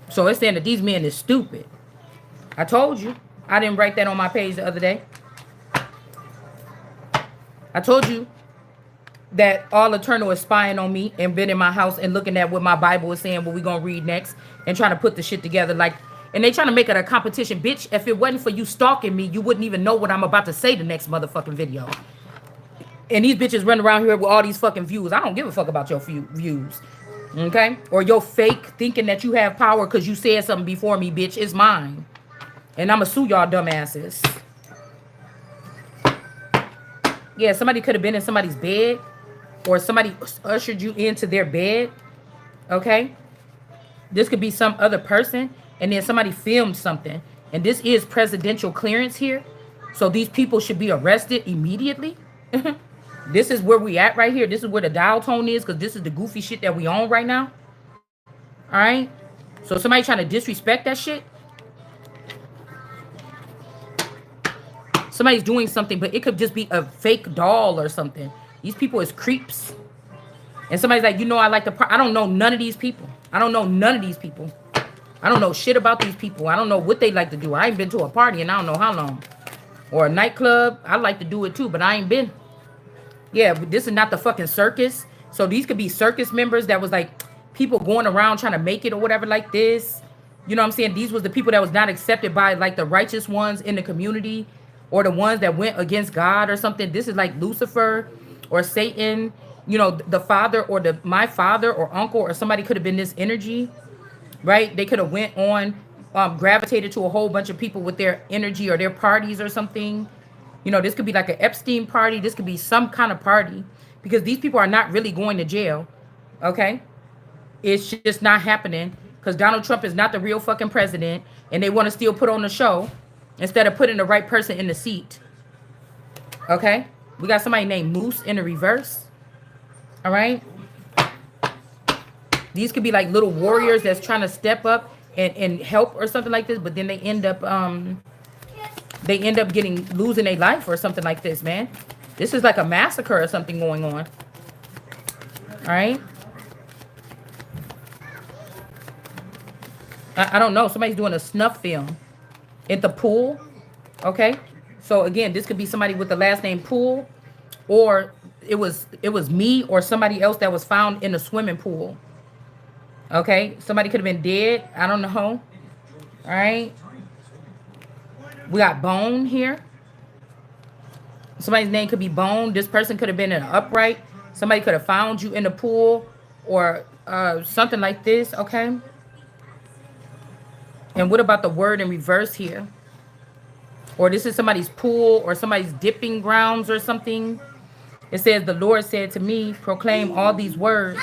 So it's saying that these men is stupid. I told you. I didn't write that on my page the other day. I told you that all eternal is spying on me and been in my house and looking at what my Bible is saying, what we gonna read next, and trying to put the shit together. Like, and they trying to make it a competition. Bitch, if it wasn't for you stalking me, you wouldn't even know what I'm about to say the next motherfucking video. And these bitches run around here with all these fucking views. I don't give a fuck about your views. Okay? Or your fake thinking that you have power because you said something before me, bitch. It's mine. And I'ma sue y'all dumbasses. Yeah, somebody could have been in somebody's bed. Or somebody ushered you into their bed. Okay? This could be some other person. And then somebody filmed something. And this is presidential clearance here. So these people should be arrested immediately. This is where we at right here. This is where the dial tone is. Because this is the goofy shit that we on right now. Alright? So somebody trying to disrespect that shit. Somebody's doing something. But it could just be a fake doll or something. These people is creeps. And somebody's like, you know, I like the... I don't know none of these people. I don't know none of these people. I don't know shit about these people. I don't know what they like to do. I ain't been to a party in I don't know how long. Or a nightclub. I like to do it too, but I ain't been. Yeah, but this is not the fucking circus. So these could be circus members that was like people going around trying to make it or whatever like this. You know what I'm saying? These was the people that was not accepted by like the righteous ones in the community. Or the ones that went against God or something. This is like Lucifer or Satan, you know, the father or my father or uncle or somebody could have been this energy, right? They could have went on, gravitated to a whole bunch of people with their energy or their parties or something. You know, this could be like an Epstein party. This could be some kind of party because these people are not really going to jail, okay? It's just not happening because Donald Trump is not the real fucking president and they want to still put on the show instead of putting the right person in the seat, okay? We got somebody named Moose in the reverse. All right. These could be like little warriors that's trying to step up and help or something like this, but then they end up losing their life or something like this, man. This is like a massacre or something going on. All right. I don't know. Somebody's doing a snuff film at the pool. Okay. So again, this could be somebody with the last name Pool, or it was me or somebody else that was found in a swimming pool. Okay, somebody could have been dead. I don't know. All right. We got Bone here. Somebody's name could be Bone. This person could have been in an upright. Somebody could have found you in the pool or something like this. Okay. And what about the word in reverse here? Or this is somebody's pool or somebody's dipping grounds or something. It says, the Lord said to me, proclaim all these words.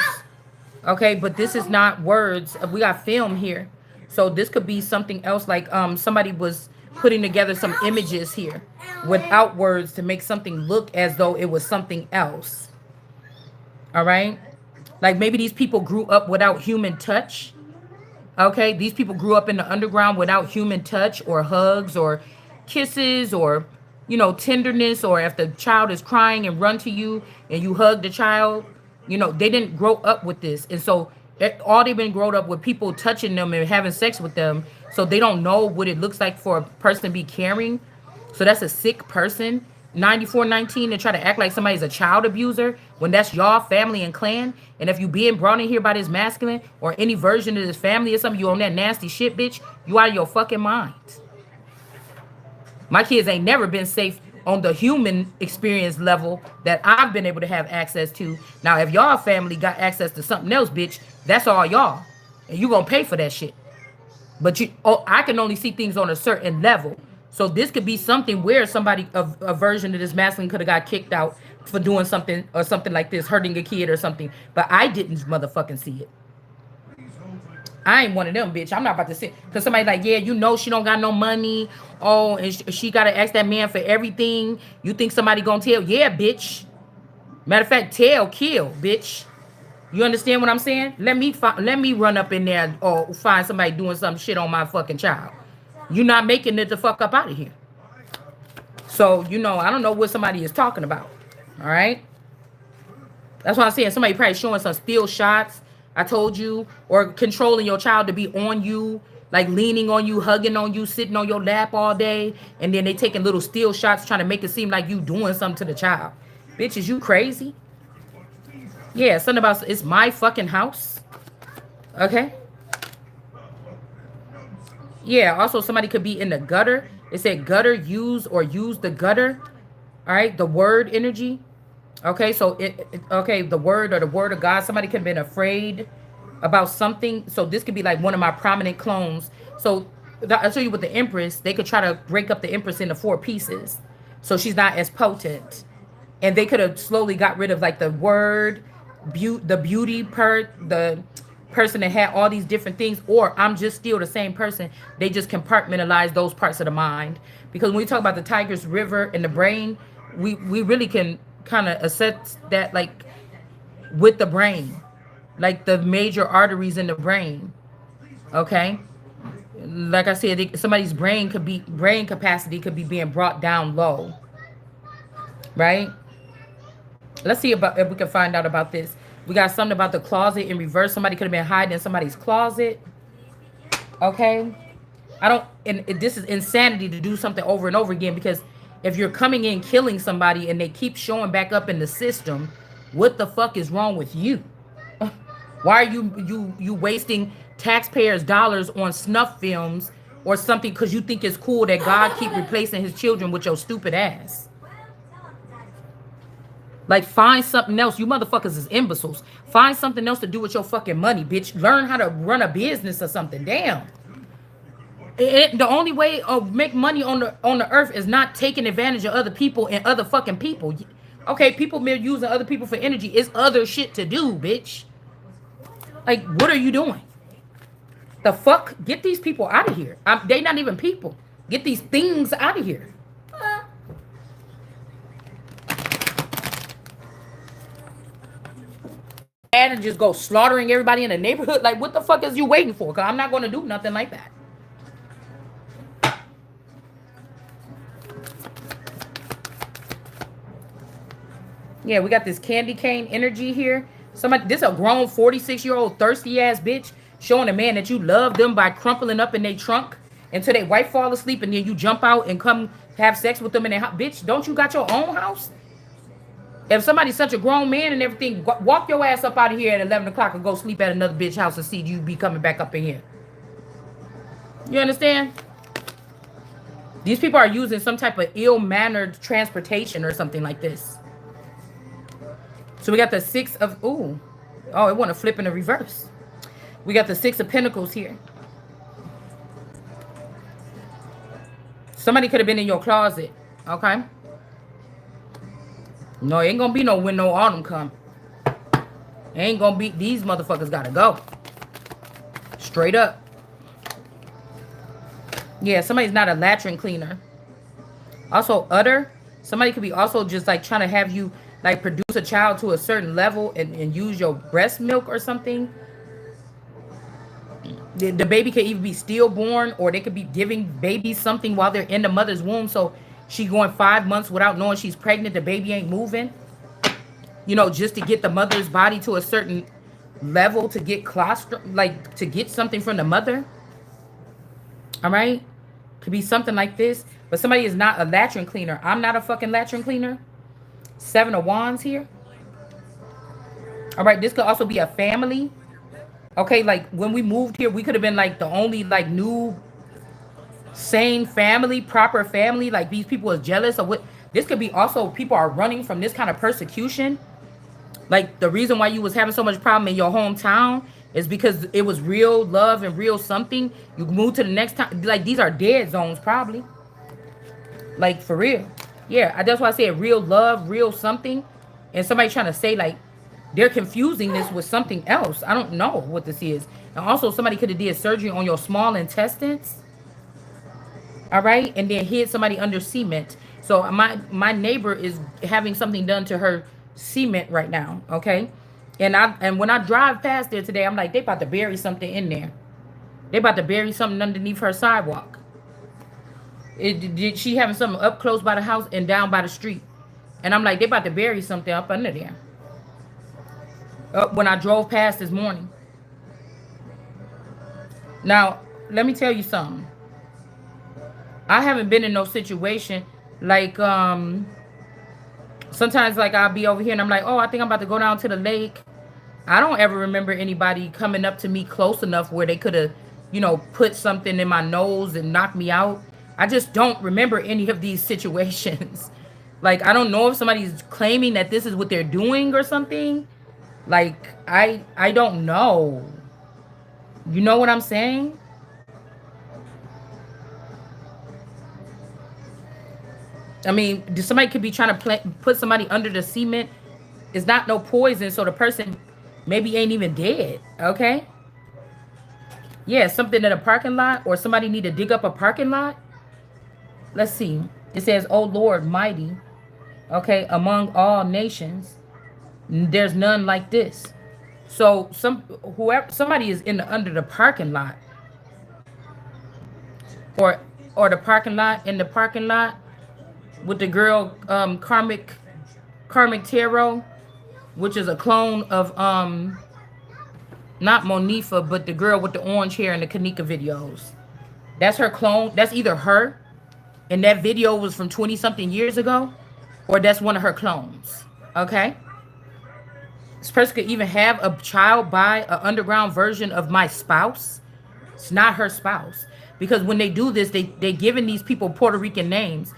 Okay, but this is not words. We got film here. So this could be something else like somebody was putting together some images here without words to make something look as though it was something else. All right. Like maybe these people grew up without human touch. Okay, these people grew up in the underground without human touch or hugs or kisses or, you know, tenderness, or if the child is crying and run to you and you hug the child, You know, they didn't grow up with this. And so all they've been grown up with people touching them and having sex with them. So they don't know what it looks like for a person to be caring. So that's a sick person. 9419 and try to act like somebody's a child abuser when that's y'all family and clan. And if you being brought in here by this masculine or any version of this family or something, you on that nasty shit, bitch, you out of your fucking mind. My kids ain't never been safe on the human experience level that I've been able to have access to. Now, if y'all family got access to something else, bitch, that's all y'all. And you gonna pay for that shit. But I can only see things on a certain level. So this could be something where somebody, a version of this masculine could have got kicked out for doing something or something like this, hurting a kid or something. But I didn't motherfucking see it. I ain't one of them, bitch. I'm not about to sit because somebody like, yeah, you know she don't got no money. Oh, and she got to ask that man for everything. You think somebody gonna tell? Yeah, bitch. Matter of fact, tell, kill, bitch. You understand what I'm saying? Let me run up in there or find somebody doing some shit on my fucking child. You're not making it the fuck up out of here. So, you know, I don't know what somebody is talking about. All right? That's why I'm saying somebody probably showing some still shots. I told you, or controlling your child to be on you, like leaning on you, hugging on you, sitting on your lap all day, and then they taking little still shots trying to make it seem like you doing something to the child. Bitch, is you crazy? Yeah, something about it's my fucking house. Okay. Yeah, also somebody could be in the gutter. It said gutter, use or use the gutter. All right, the word energy. Okay, so okay, the word or the word of God. Somebody could have been afraid about something. So this could be like one of my prominent clones. So I'll tell you with the Empress, they could try to break up the Empress into 4 pieces. So she's not as potent. And they could have slowly got rid of like the word, the beauty the person that had all these different things, or I'm just still the same person. They just compartmentalize those parts of the mind. Because when we talk about the Tigris River and the brain, we really can kind of assess that like with the brain, like the major arteries in the brain. Okay, like I said, somebody's brain capacity could be being brought down low, right? Let's see about if we can find out about this. We got something about the closet in reverse. Somebody could have been hiding in somebody's closet. Okay, I don't, and this is insanity to do something over and over again, because if you're coming in killing somebody and they keep showing back up in the system, what the fuck is wrong with you? Why are you wasting taxpayers' dollars on snuff films or something because you think it's cool that God keep replacing his children with your stupid ass? Like, find something else. You motherfuckers is imbeciles. Find something else to do with your fucking money, bitch. Learn how to run a business or something. Damn. The only way of make money on the earth is not taking advantage of other people and other fucking people. Okay, people been using other people for energy. It's other shit to do, bitch. Like, what are you doing? The fuck? Get these people out of here. They not even people. Get these things out of here. And just go slaughtering everybody in the neighborhood. Like, what the fuck is you waiting for? Because I'm not going to do nothing like that. Yeah, we got this candy cane energy here. Somebody, this a grown 46-year-old thirsty ass bitch showing a man that you love them by crumpling up in their trunk until they wife fall asleep, and then you jump out and come have sex with them in their house. Bitch, don't you got your own house? If somebody's such a grown man and everything, walk your ass up out of here at 11 o'clock and go sleep at another bitch house and see you be coming back up in here. You understand? These people are using some type of ill-mannered transportation or something like this. So we got the 6 of, ooh. Oh, it want to flip in the reverse. We got the 6 of Pentacles here. Somebody could have been in your closet, okay? No, ain't gonna be no when no autumn come. Ain't gonna be, these motherfuckers gotta go. Straight up. Yeah, somebody's not a latrine cleaner. Also, udder. Somebody could be also just like trying to have you like produce a child to a certain level and use your breast milk or something. The baby could either be stillborn or they could be giving babies something while they're in the mother's womb. So she going 5 months without knowing she's pregnant. The baby ain't moving. you know, just to get the mother's body to a certain level to get colostrum, like to get something from the mother. All right, could be something like this. But somebody is not a latrine cleaner. I'm not a fucking latrine cleaner. Seven of Wands here. All right, this could also be a family. Okay, like when we moved here, we could have been like the only like new sane family, proper family. Like these people are jealous of what. This could be also people are running from this kind of persecution. Like the reason why you was having so much problem in your hometown is because it was real love and real something. You moved to the next time. Like these are dead zones probably. Like for real. Yeah, that's why I said real love, real something. And somebody trying to say like they're confusing this with something else. I don't know what this is. And also somebody could have did surgery on your small intestines. All right, and then hid somebody under cement. So my neighbor is having something done to her cement right now. Okay, and when I drive past there today, I'm like, they about to bury something in there. They about to bury something underneath her sidewalk. Did she having something up close by the house and down by the street? And I'm like, they about to bury something up under there. When I drove past this morning. Now, let me tell you something. I haven't been in no situation like sometimes like I'll be over here and I'm like, oh, I think I'm about to go down to the lake. I don't ever remember anybody coming up to me close enough where they could have, you know, put something in my nose and knock me out. I just don't remember any of these situations. Like I don't know if somebody's claiming that this is what they're doing or something. Like I don't know. You know what I'm saying? I mean, somebody could be trying to put somebody under the cement. It's not no poison, so the person maybe ain't even dead. Okay. Yeah, something in a parking lot, or somebody need to dig up a parking lot. Let's see. It says, "Oh Lord, mighty." Okay, among all nations, there's none like this. So somebody is in the under the parking lot, or the parking lot in the parking lot with the girl karmic tarot, which is a clone of not Monifa, but the girl with the orange hair in the Kanika videos. That's her clone. That's either her, and that video was from 20 something years ago, or that's one of her clones. Okay. This person could even have a child by an underground version of my spouse. It's not her spouse. Because when they do this, they giving these people Puerto Rican names.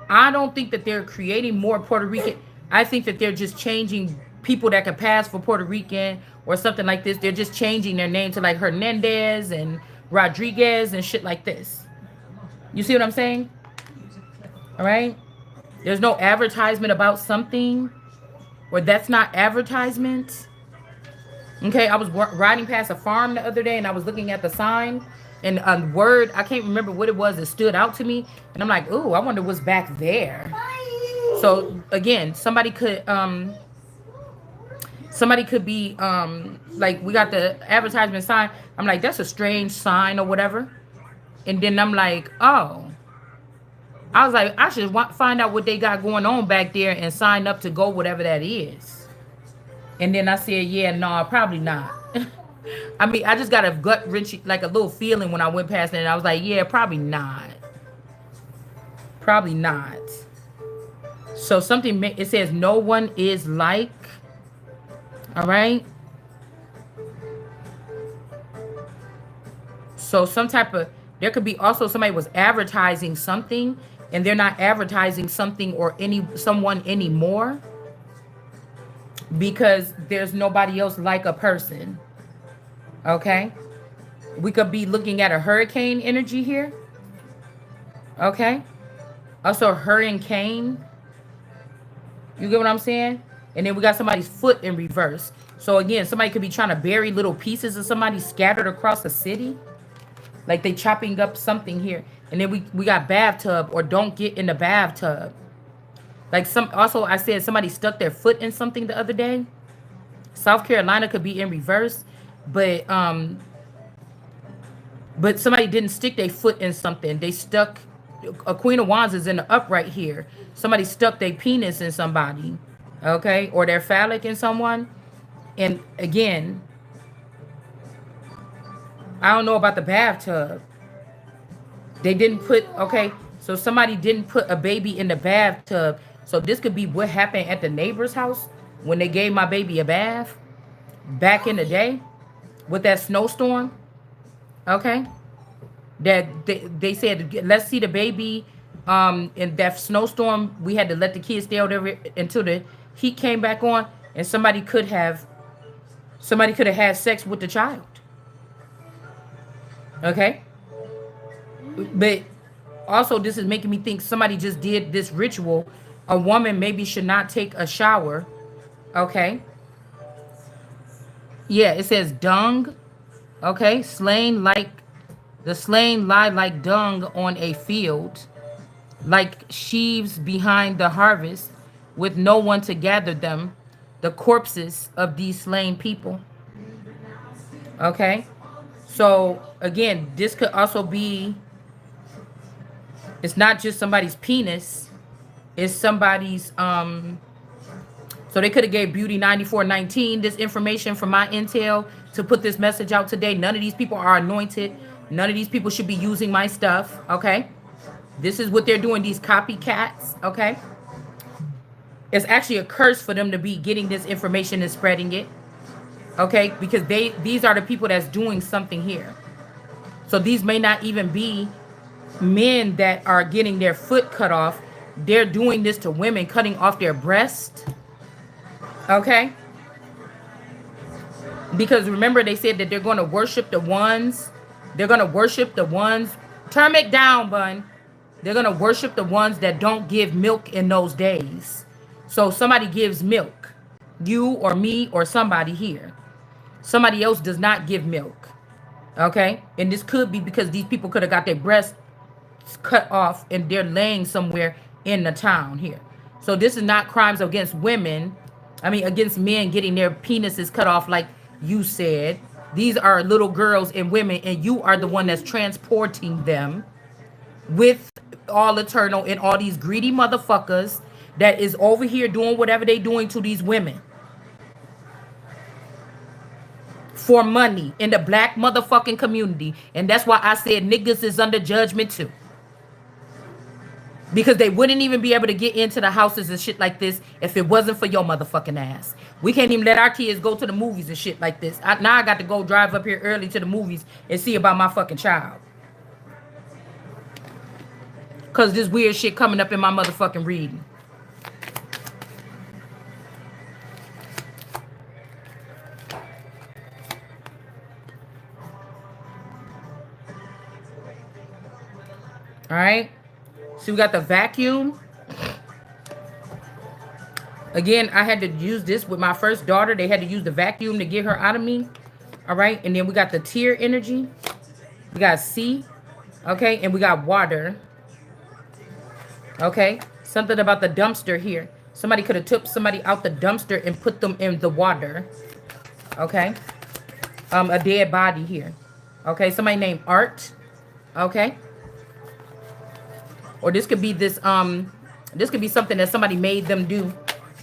I don't think that they're creating more Puerto Rican. I think that they're just changing people that could pass for Puerto Rican or something like this. They're just changing their name to like Hernandez and Rodriguez and shit like this. You see what I'm saying? All right. There's no advertisement about something, or that's not advertisement. Okay, I was riding past a farm the other day and I was looking at the sign, and a word, I can't remember what it was, that stood out to me, and I'm like, ooh, I wonder what's back there. So again, somebody could be like, we got the advertisement sign. I'm like, that's a strange sign or whatever. And then I'm like, oh, I was like, I should find out what they got going on back there and sign up to go whatever that is. And then I said, yeah, no, probably not. I mean, I just got a gut wrench, like a little feeling when I went past it. And I was like, yeah, probably not. Probably not. So something, it says no one is like. All right. So some type of, there could be also somebody was advertising something, and they're not advertising something or someone anymore because there's nobody else like a person. Okay. We could be looking at a hurricane energy here. Okay. Also hurricane. You get what I'm saying? And then we got somebody's foot in reverse. So again, somebody could be trying to bury little pieces of somebody scattered across the city. Like they chopping up something here. And then we got bathtub, or don't get in the bathtub. Like also I said somebody stuck their foot in something the other day. South Carolina could be in reverse, but somebody didn't stick their foot in something. They stuck, a Queen of Wands is in the upright here. Somebody stuck their penis in somebody. okay, or they're phallic in someone. And again, I don't know about the bathtub. They didn't put, okay, so somebody didn't put a baby in the bathtub. So this could be what happened at the neighbor's house when they gave my baby a bath back in the day with that snowstorm. Okay. That they said, let's see the baby. In that snowstorm, we had to let the kids stay out there until the heat came back on, and somebody could have had sex with the child. Okay. But also, this is making me think somebody just did this ritual. A woman maybe should not take a shower. Okay. Yeah, it says dung. Okay. Slain lie like dung on a field, like sheaves behind the harvest, with no one to gather them, the corpses of these slain people. Okay. So again, this could also be, it's not just somebody's penis, it's somebody's so they could have gave Beauty 9419 this information from my intel to put this message out today. None of these people are anointed. None of these people should be using my stuff. Okay. This is what they're doing, these copycats. Okay. It's actually a curse for them to be getting this information and spreading it. Okay, because these are the people that's doing something here. So these may not even be men that are getting their foot cut off. They're doing this to women, cutting off their breast. Okay. Because remember, they said that they're going to worship the ones. They're going to worship the ones. Turn it down, bun. They're going to worship the ones that don't give milk in those days. So somebody gives milk. You or me or somebody here. Somebody else does not give milk. Okay? And this could be because these people could have got their breasts cut off and they're laying somewhere in the town here. So this is not crimes against women. I mean, against men getting their penises cut off like you said. These are little girls and women, and you are the one that's transporting them with all eternal and all these greedy motherfuckers that is over here doing whatever they doing to these women for money in the black motherfucking community. And that's why I said niggas is under judgment too. Because they wouldn't even be able to get into the houses and shit like this if it wasn't for your motherfucking ass. We can't even let our kids go to the movies and shit like this. Now I got to go drive up here early to the movies and see about my fucking child. Because this weird shit coming up in my motherfucking reading. All right. So we got the vacuum. Again, I had to use this with my first daughter. They had to use the vacuum to get her out of me. All right. And then we got the tear energy. We got C. Okay. And we got water. Okay. Something about the dumpster here. Somebody could have took somebody out the dumpster and put them in the water. Okay. A dead body here. Okay. Somebody named Art. Okay. Or this could be this could be something that somebody made them do.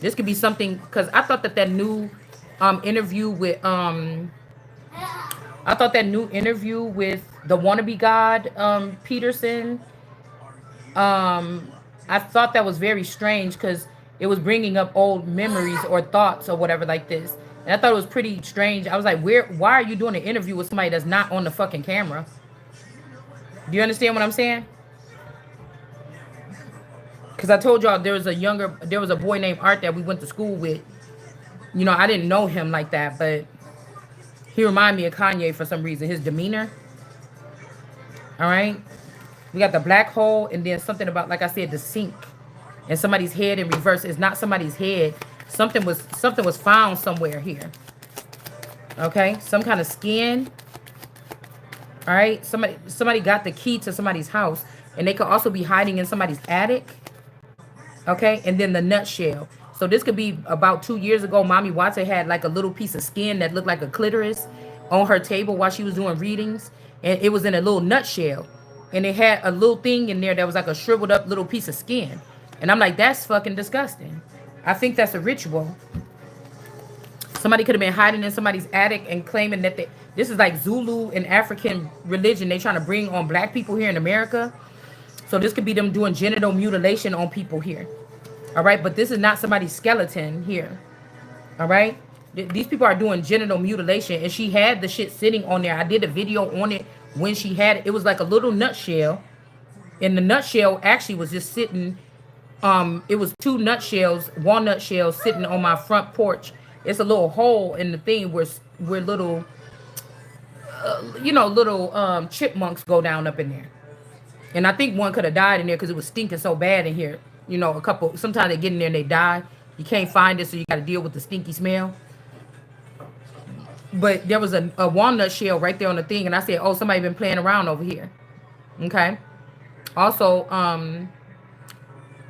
This could be something, because I thought that new interview with the wannabe god Peterson, I thought that was very strange because it was bringing up old memories or thoughts or whatever like this. And I thought it was pretty strange. I was like, why are you doing an interview with somebody that's not on the fucking camera? Do you understand what I'm saying? Because I told y'all there was a boy named Art that we went to school with. You know, I didn't know him like that, but he reminded me of Kanye for some reason. His demeanor. All right. We got the black hole, and then something about, like I said, the sink. And somebody's head in reverse. It's not somebody's head. Something was found somewhere here. Okay. Some kind of skin. All right. Somebody got the key to somebody's house, and they could also be hiding in somebody's attic. Okay, and then the nutshell. So this could be about 2 years ago. Mommy Watson had like a little piece of skin that looked like a clitoris on her table while she was doing readings. And it was in a little nutshell. And it had a little thing in there that was like a shriveled up little piece of skin. And I'm like, that's fucking disgusting. I think that's a ritual. Somebody could have been hiding in somebody's attic and claiming that this is like Zulu and African religion. They trying to bring on black people here in America. So this could be them doing genital mutilation on people here. All right, but this is not somebody's skeleton here. All right, these people are doing genital mutilation, and she had the shit sitting on there. I did a video on it when she had it. It was like a little nutshell, and the nutshell actually was just sitting. It was two nutshells, walnut shells sitting on my front porch. It's a little hole in the thing where little, little chipmunks go down up in there. And I think one could have died in there because it was stinking so bad in here. You know, sometimes they get in there and they die. You can't find it, so you got to deal with the stinky smell. But there was a walnut shell right there on the thing, and I said, oh, somebody been playing around over here. Okay. Also,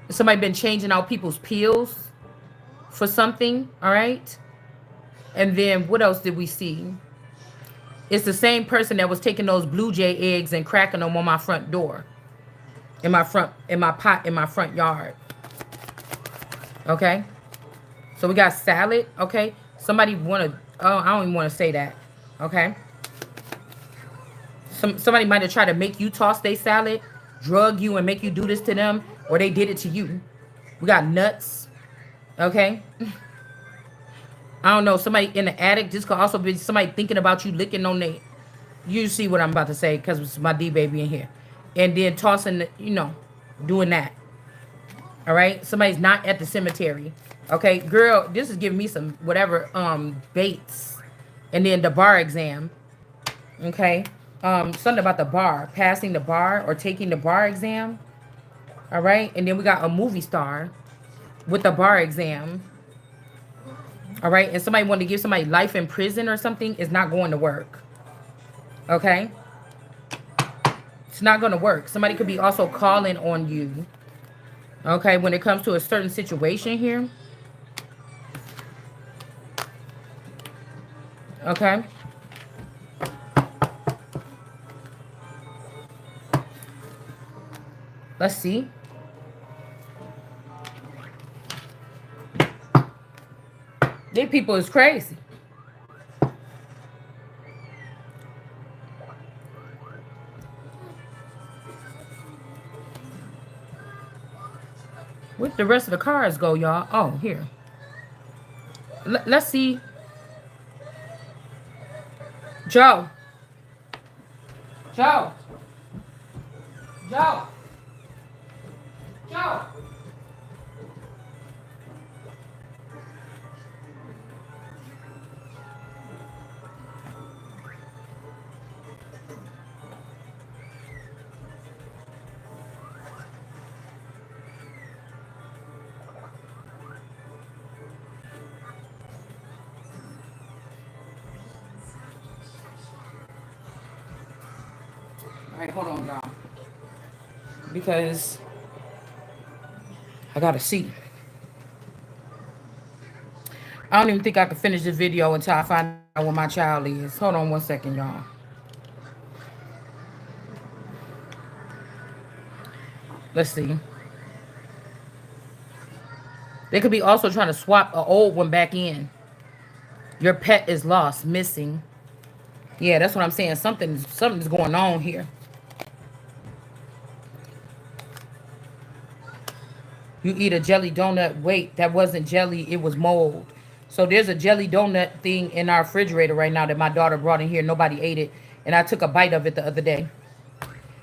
somebody been changing out people's pills for something, all right? And then what else did we see? It's the same person that was taking those Blue Jay eggs and cracking them on my front door. In my pot in my front yard. Okay? So we got salad, okay? Somebody I don't even want to say that. Okay? Somebody might have tried to make you toss their salad, drug you and make you do this to them, or they did it to you. We got nuts. Okay? I don't know. Somebody in the attic. This could also be somebody thinking about you licking on their... You see what I'm about to say because it's my D baby in here. And then tossing, doing that. All right? Somebody's not at the cemetery. Okay? Girl, this is giving me some whatever baits. And then the bar exam. Okay? Something about the bar. Passing the bar or taking the bar exam. All right? And then we got a movie star with the bar exam. All right? And somebody wanted to give somebody life in prison or something. It's not going to work. Okay? It's not going to work. Somebody could be also calling on you. Okay? When it comes to a certain situation here. Okay? Let's see. These people is crazy. Where'd the rest of the cards go, y'all? Oh, here. Let's see. Joe. Joe. Joe. Joe. All right, hold on, y'all. Because I gotta see. I don't even think I can finish this video until I find out where my child is. Hold on one second, y'all. Let's see. They could be also trying to swap an old one back in. Your pet is lost, missing. Yeah, that's what I'm saying. Something's going on here. You eat a jelly donut. Wait, that wasn't jelly. It was mold. So there's a jelly donut thing in our refrigerator right now that my daughter brought in here. Nobody ate it. And I took a bite of it the other day.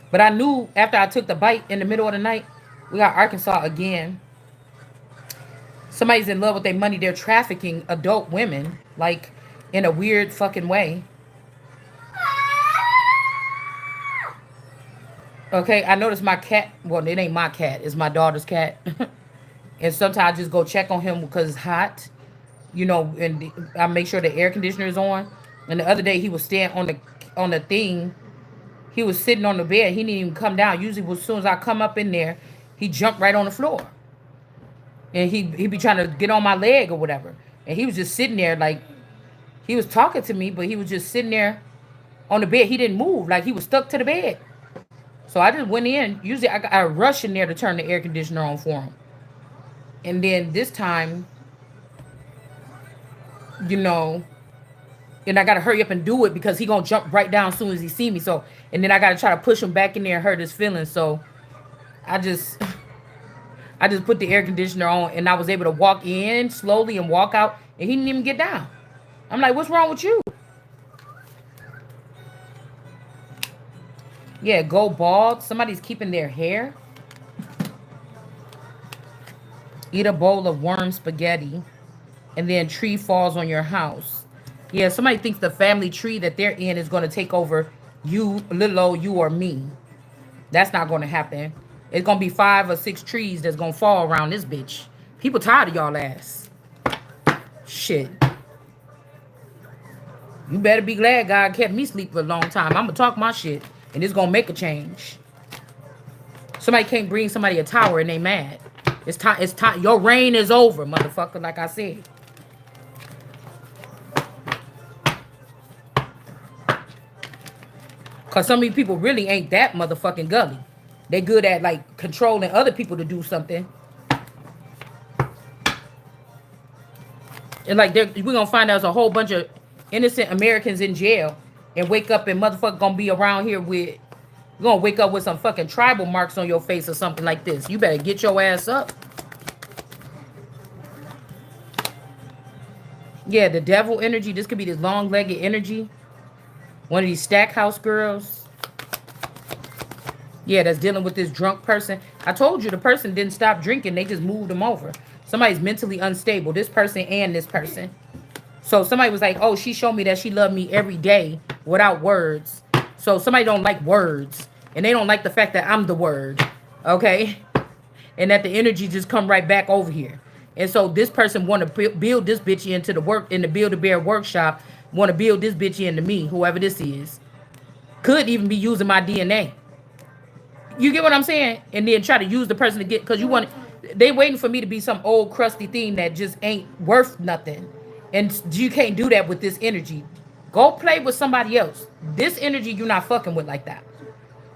But I knew after I took the bite in the middle of the night, we got Arkansas again. Somebody's in love with their money. They're trafficking adult women, like in a weird fucking way. Okay, I noticed my cat. Well, it ain't my cat. It's my daughter's cat. And sometimes I just go check on him because it's hot. And I make sure the air conditioner is on. And the other day he was staying on the thing. He was sitting on the bed. He didn't even come down. Usually as soon as I come up in there, he jumped right on the floor. And he be trying to get on my leg or whatever. And he was just sitting there like, he was talking to me, but he was just sitting there on the bed. He didn't move. Like he was stuck to the bed. So I just went in. Usually I rush in there to turn the air conditioner on for him. And then this time, you know, and I gotta hurry up and do it because he gonna jump right down as soon as he see me. So, and then I gotta try to push him back in there and hurt his feelings. So I just I just put the air conditioner on and I was able to walk in slowly and walk out and he didn't even get down. I'm like, what's wrong with you? Yeah, go bald. Somebody's keeping their hair. Eat a bowl of worm spaghetti. And then tree falls on your house. Yeah, somebody thinks the family tree that they're in is going to take over you, little old you or me. That's not going to happen. It's going to be 5 or 6 trees that's going to fall around this bitch. People tired of y'all ass. Shit. You better be glad God kept me sleep for a long time. I'm going to talk my shit. And it's going to make a change. Somebody can't bring somebody a tower and they mad. It's time. It's time. Your reign is over, motherfucker, like I said. Because some of these people really ain't that motherfucking gully. They good at, like, controlling other people to do something. And, like, we're going to find out there's a whole bunch of innocent Americans in jail. And wake up and motherfucker going to be around here with... You're going to wake up with some fucking tribal marks on your face or something like this. You better get your ass up. Yeah, the devil energy. This could be this long-legged energy. One of these stack house girls. Yeah, that's dealing with this drunk person. I told you the person didn't stop drinking. They just moved them over. Somebody's mentally unstable. This person and this person. So somebody was like, oh, she showed me that she loved me every day without words. So somebody don't like words. And they don't like the fact that I'm the word. Okay? And that the energy just come right back over here. And so this person want to build this bitch into the work in the Build-A-Bear workshop. Want to build this bitch into me, whoever this is. Could even be using my DNA. You get what I'm saying? And then try to use the person to get, because you want, they waiting for me to be some old crusty thing that just ain't worth nothing. And you can't do that with this energy. Go play with somebody else. This energy you're not fucking with like that.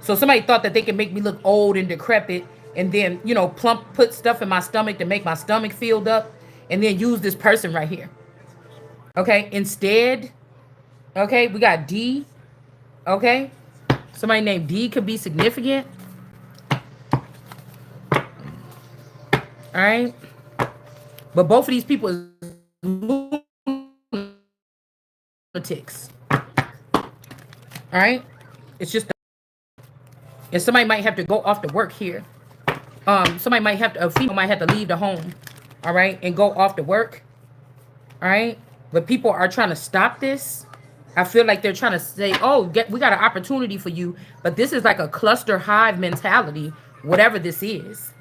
So somebody thought that they can make me look old and decrepit and then, you know, put stuff in my stomach to make my stomach filled up and then use this person right here. Okay, instead, okay, we got D. Okay, somebody named D could be significant. All right, but both of these people is lunatics. All right, it's just, and somebody might have to go off to work here. Somebody might have to, a female might have to leave the home. All right, and go off to work. All right, but people are trying to stop this. I feel like they're trying to say, oh, we got an opportunity for you. But this is like a cluster hive mentality, whatever this is.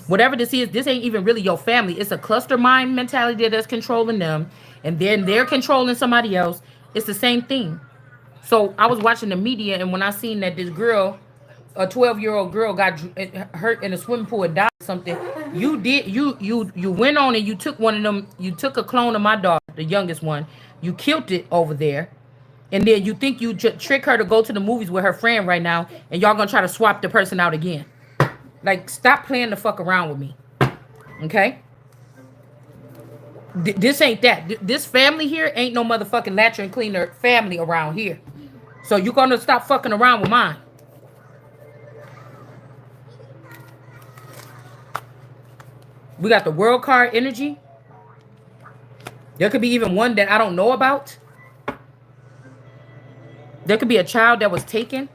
Whatever this is, this ain't even really your family. It's a cluster mind mentality that's controlling them. And then they're controlling somebody else. It's the same thing. So I was watching the media, and when I seen that this girl, a 12-year-old girl, got hurt in a swimming pool and died or something, you went on and you took one of them, you took a clone of my daughter, the youngest one, you killed it over there, and then you think you trick her to go to the movies with her friend right now, and y'all gonna try to swap the person out again. Like, stop playing the fuck around with me. Okay? This ain't that. This family here ain't no motherfucking latrine cleaner family around here. So you gonna stop fucking around with mine. We got the world card energy. There could be even one that I don't know about. There could be a child that was taken.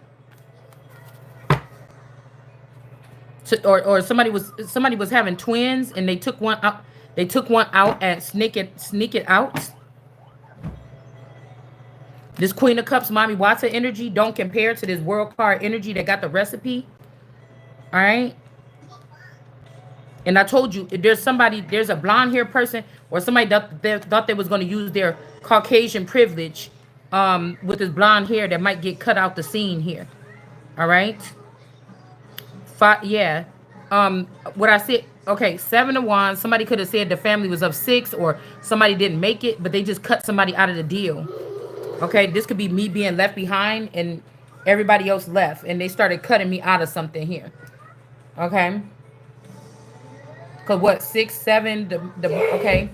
Or somebody was having twins and they took one out. They took one out and sneak it out. This Queen of Cups, Mommy Watson energy don't compare to this world card energy that got the recipe. All right. And I told you, if there's a blonde hair person or somebody that thought they was going to use their Caucasian privilege with this blonde hair that might get cut out the scene here. All right. Yeah. What I said, okay, 7 of Wands. Somebody could have said the family was of 6 or somebody didn't make it, but they just cut somebody out of the deal. Okay, this could be me being left behind and everybody else left and they started cutting me out of something here. Okay. Cause what, 6, 7, okay,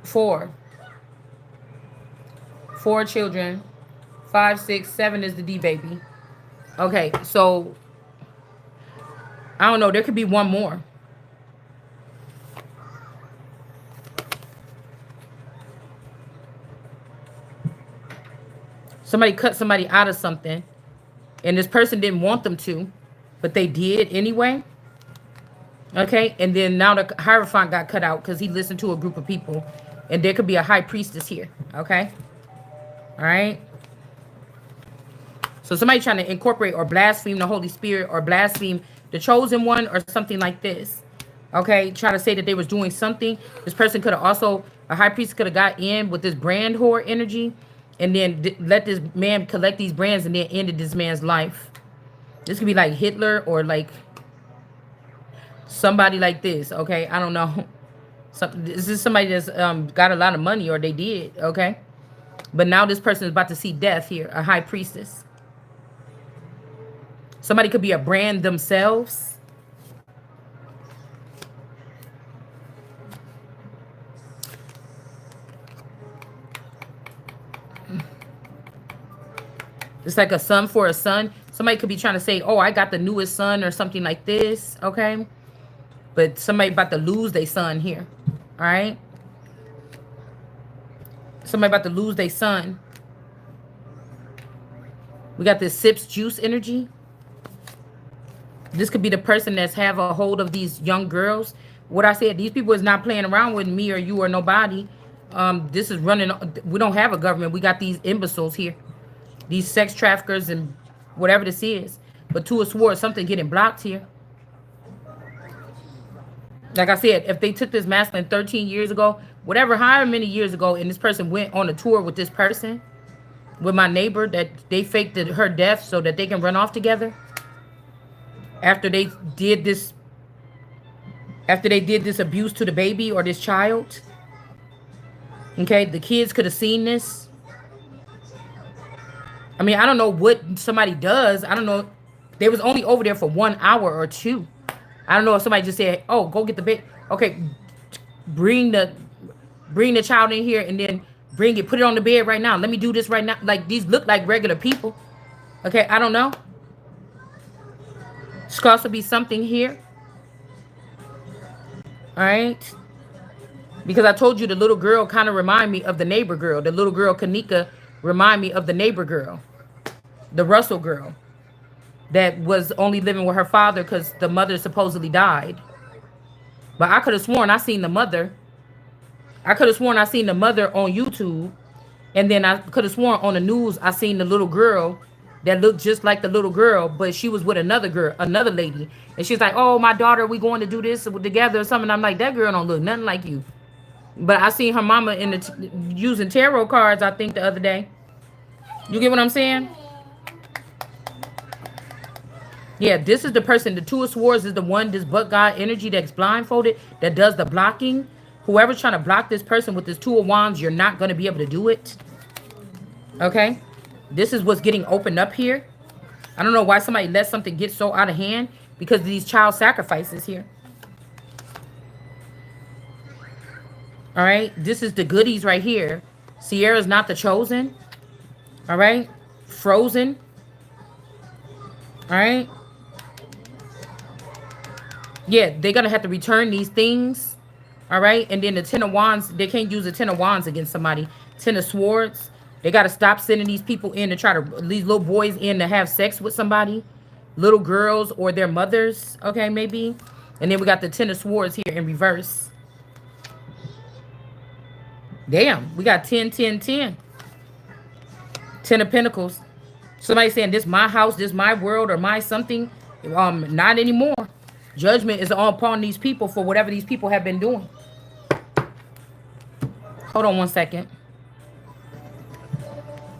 4. 4 children. 5, 6, 7 is the D baby. Okay, so I don't know. There could be one more. Somebody cut somebody out of something, and this person didn't want them to, but they did anyway. Okay, and then now the Hierophant got cut out because he listened to a group of people, and there could be a high priestess here. Okay, all right. So somebody trying to incorporate or blaspheme the Holy Spirit or blaspheme the chosen one or something like this. Okay, try to say that they was doing something. This person could have also, a high priest could have got in with this brand whore energy, and then let this man collect these brands and then ended this man's life. This could be like Hitler or like somebody like this. Okay, I don't know. This is somebody that's got a lot of money, or they did. Okay, but now this person is about to see death here. A high priestess. Somebody could be a brand themselves. It's like a son for a son. Somebody could be trying to say, oh, I got the newest son or something like this. Okay. But somebody about to lose their son here. All right. Somebody about to lose their son. We got this sips juice energy. This could be the person that's have a hold of these young girls. What I said, these people is not playing around with me or you or nobody. This is running. We don't have a government. We got these imbeciles here. These sex traffickers and whatever this is. But to a sword, something getting blocked here. Like I said, if they took this masculine 13 years ago, whatever, however many years ago, and this person went on a tour with this person, with my neighbor, that they faked her death so that they can run off together. After they did this abuse to the baby or this child. Okay, the kids could have seen this. I mean, I don't know what somebody does. I don't know. They was only over there for 1 hour or 2. I don't know if somebody just said, oh, go get the baby. Okay, bring the child in here and then bring it, put it on the bed right now. Let me do this right now. Like, these look like regular people. Okay, I don't know. This could also be something here. All right. Because I told you the little girl kind of remind me of the neighbor girl. The little girl, Kanika, remind me of the neighbor girl. The Russell girl. That was only living with her father because the mother supposedly died. But I could have sworn I seen the mother. I could have sworn I seen the mother on YouTube. And then I could have sworn on the news I seen the little girl that looked just like the little girl, but she was with another girl, another lady. And she's like, oh, my daughter, we going to do this together or something. I'm like, that girl don't look nothing like you. But I seen her mama in the using tarot cards, I think, the other day. You get what I'm saying? Yeah, this is the person. The Two of Swords is the one, this but God energy that's blindfolded, that does the blocking. Whoever's trying to block this person with this Two of Wands, you're not going to be able to do it. Okay? This is what's getting opened up here. I don't know why somebody let something get so out of hand because of these child sacrifices here. All right? This is the goodies right here. Sierra's not the chosen. All right? Frozen. All right? Yeah, they're going to have to return these things. All right? And then the Ten of Wands, they can't use the Ten of Wands against somebody. Ten of Swords. They got to stop sending these people in to try to, these little boys in to have sex with somebody. Little girls or their mothers. Okay, maybe. And then we got the Ten of Swords here in reverse. Damn, we got 10, 10, 10. 10 of Pentacles. Somebody saying this my house, this my world, or my something. Not anymore. Judgment is upon these people for whatever these people have been doing. Hold on one second.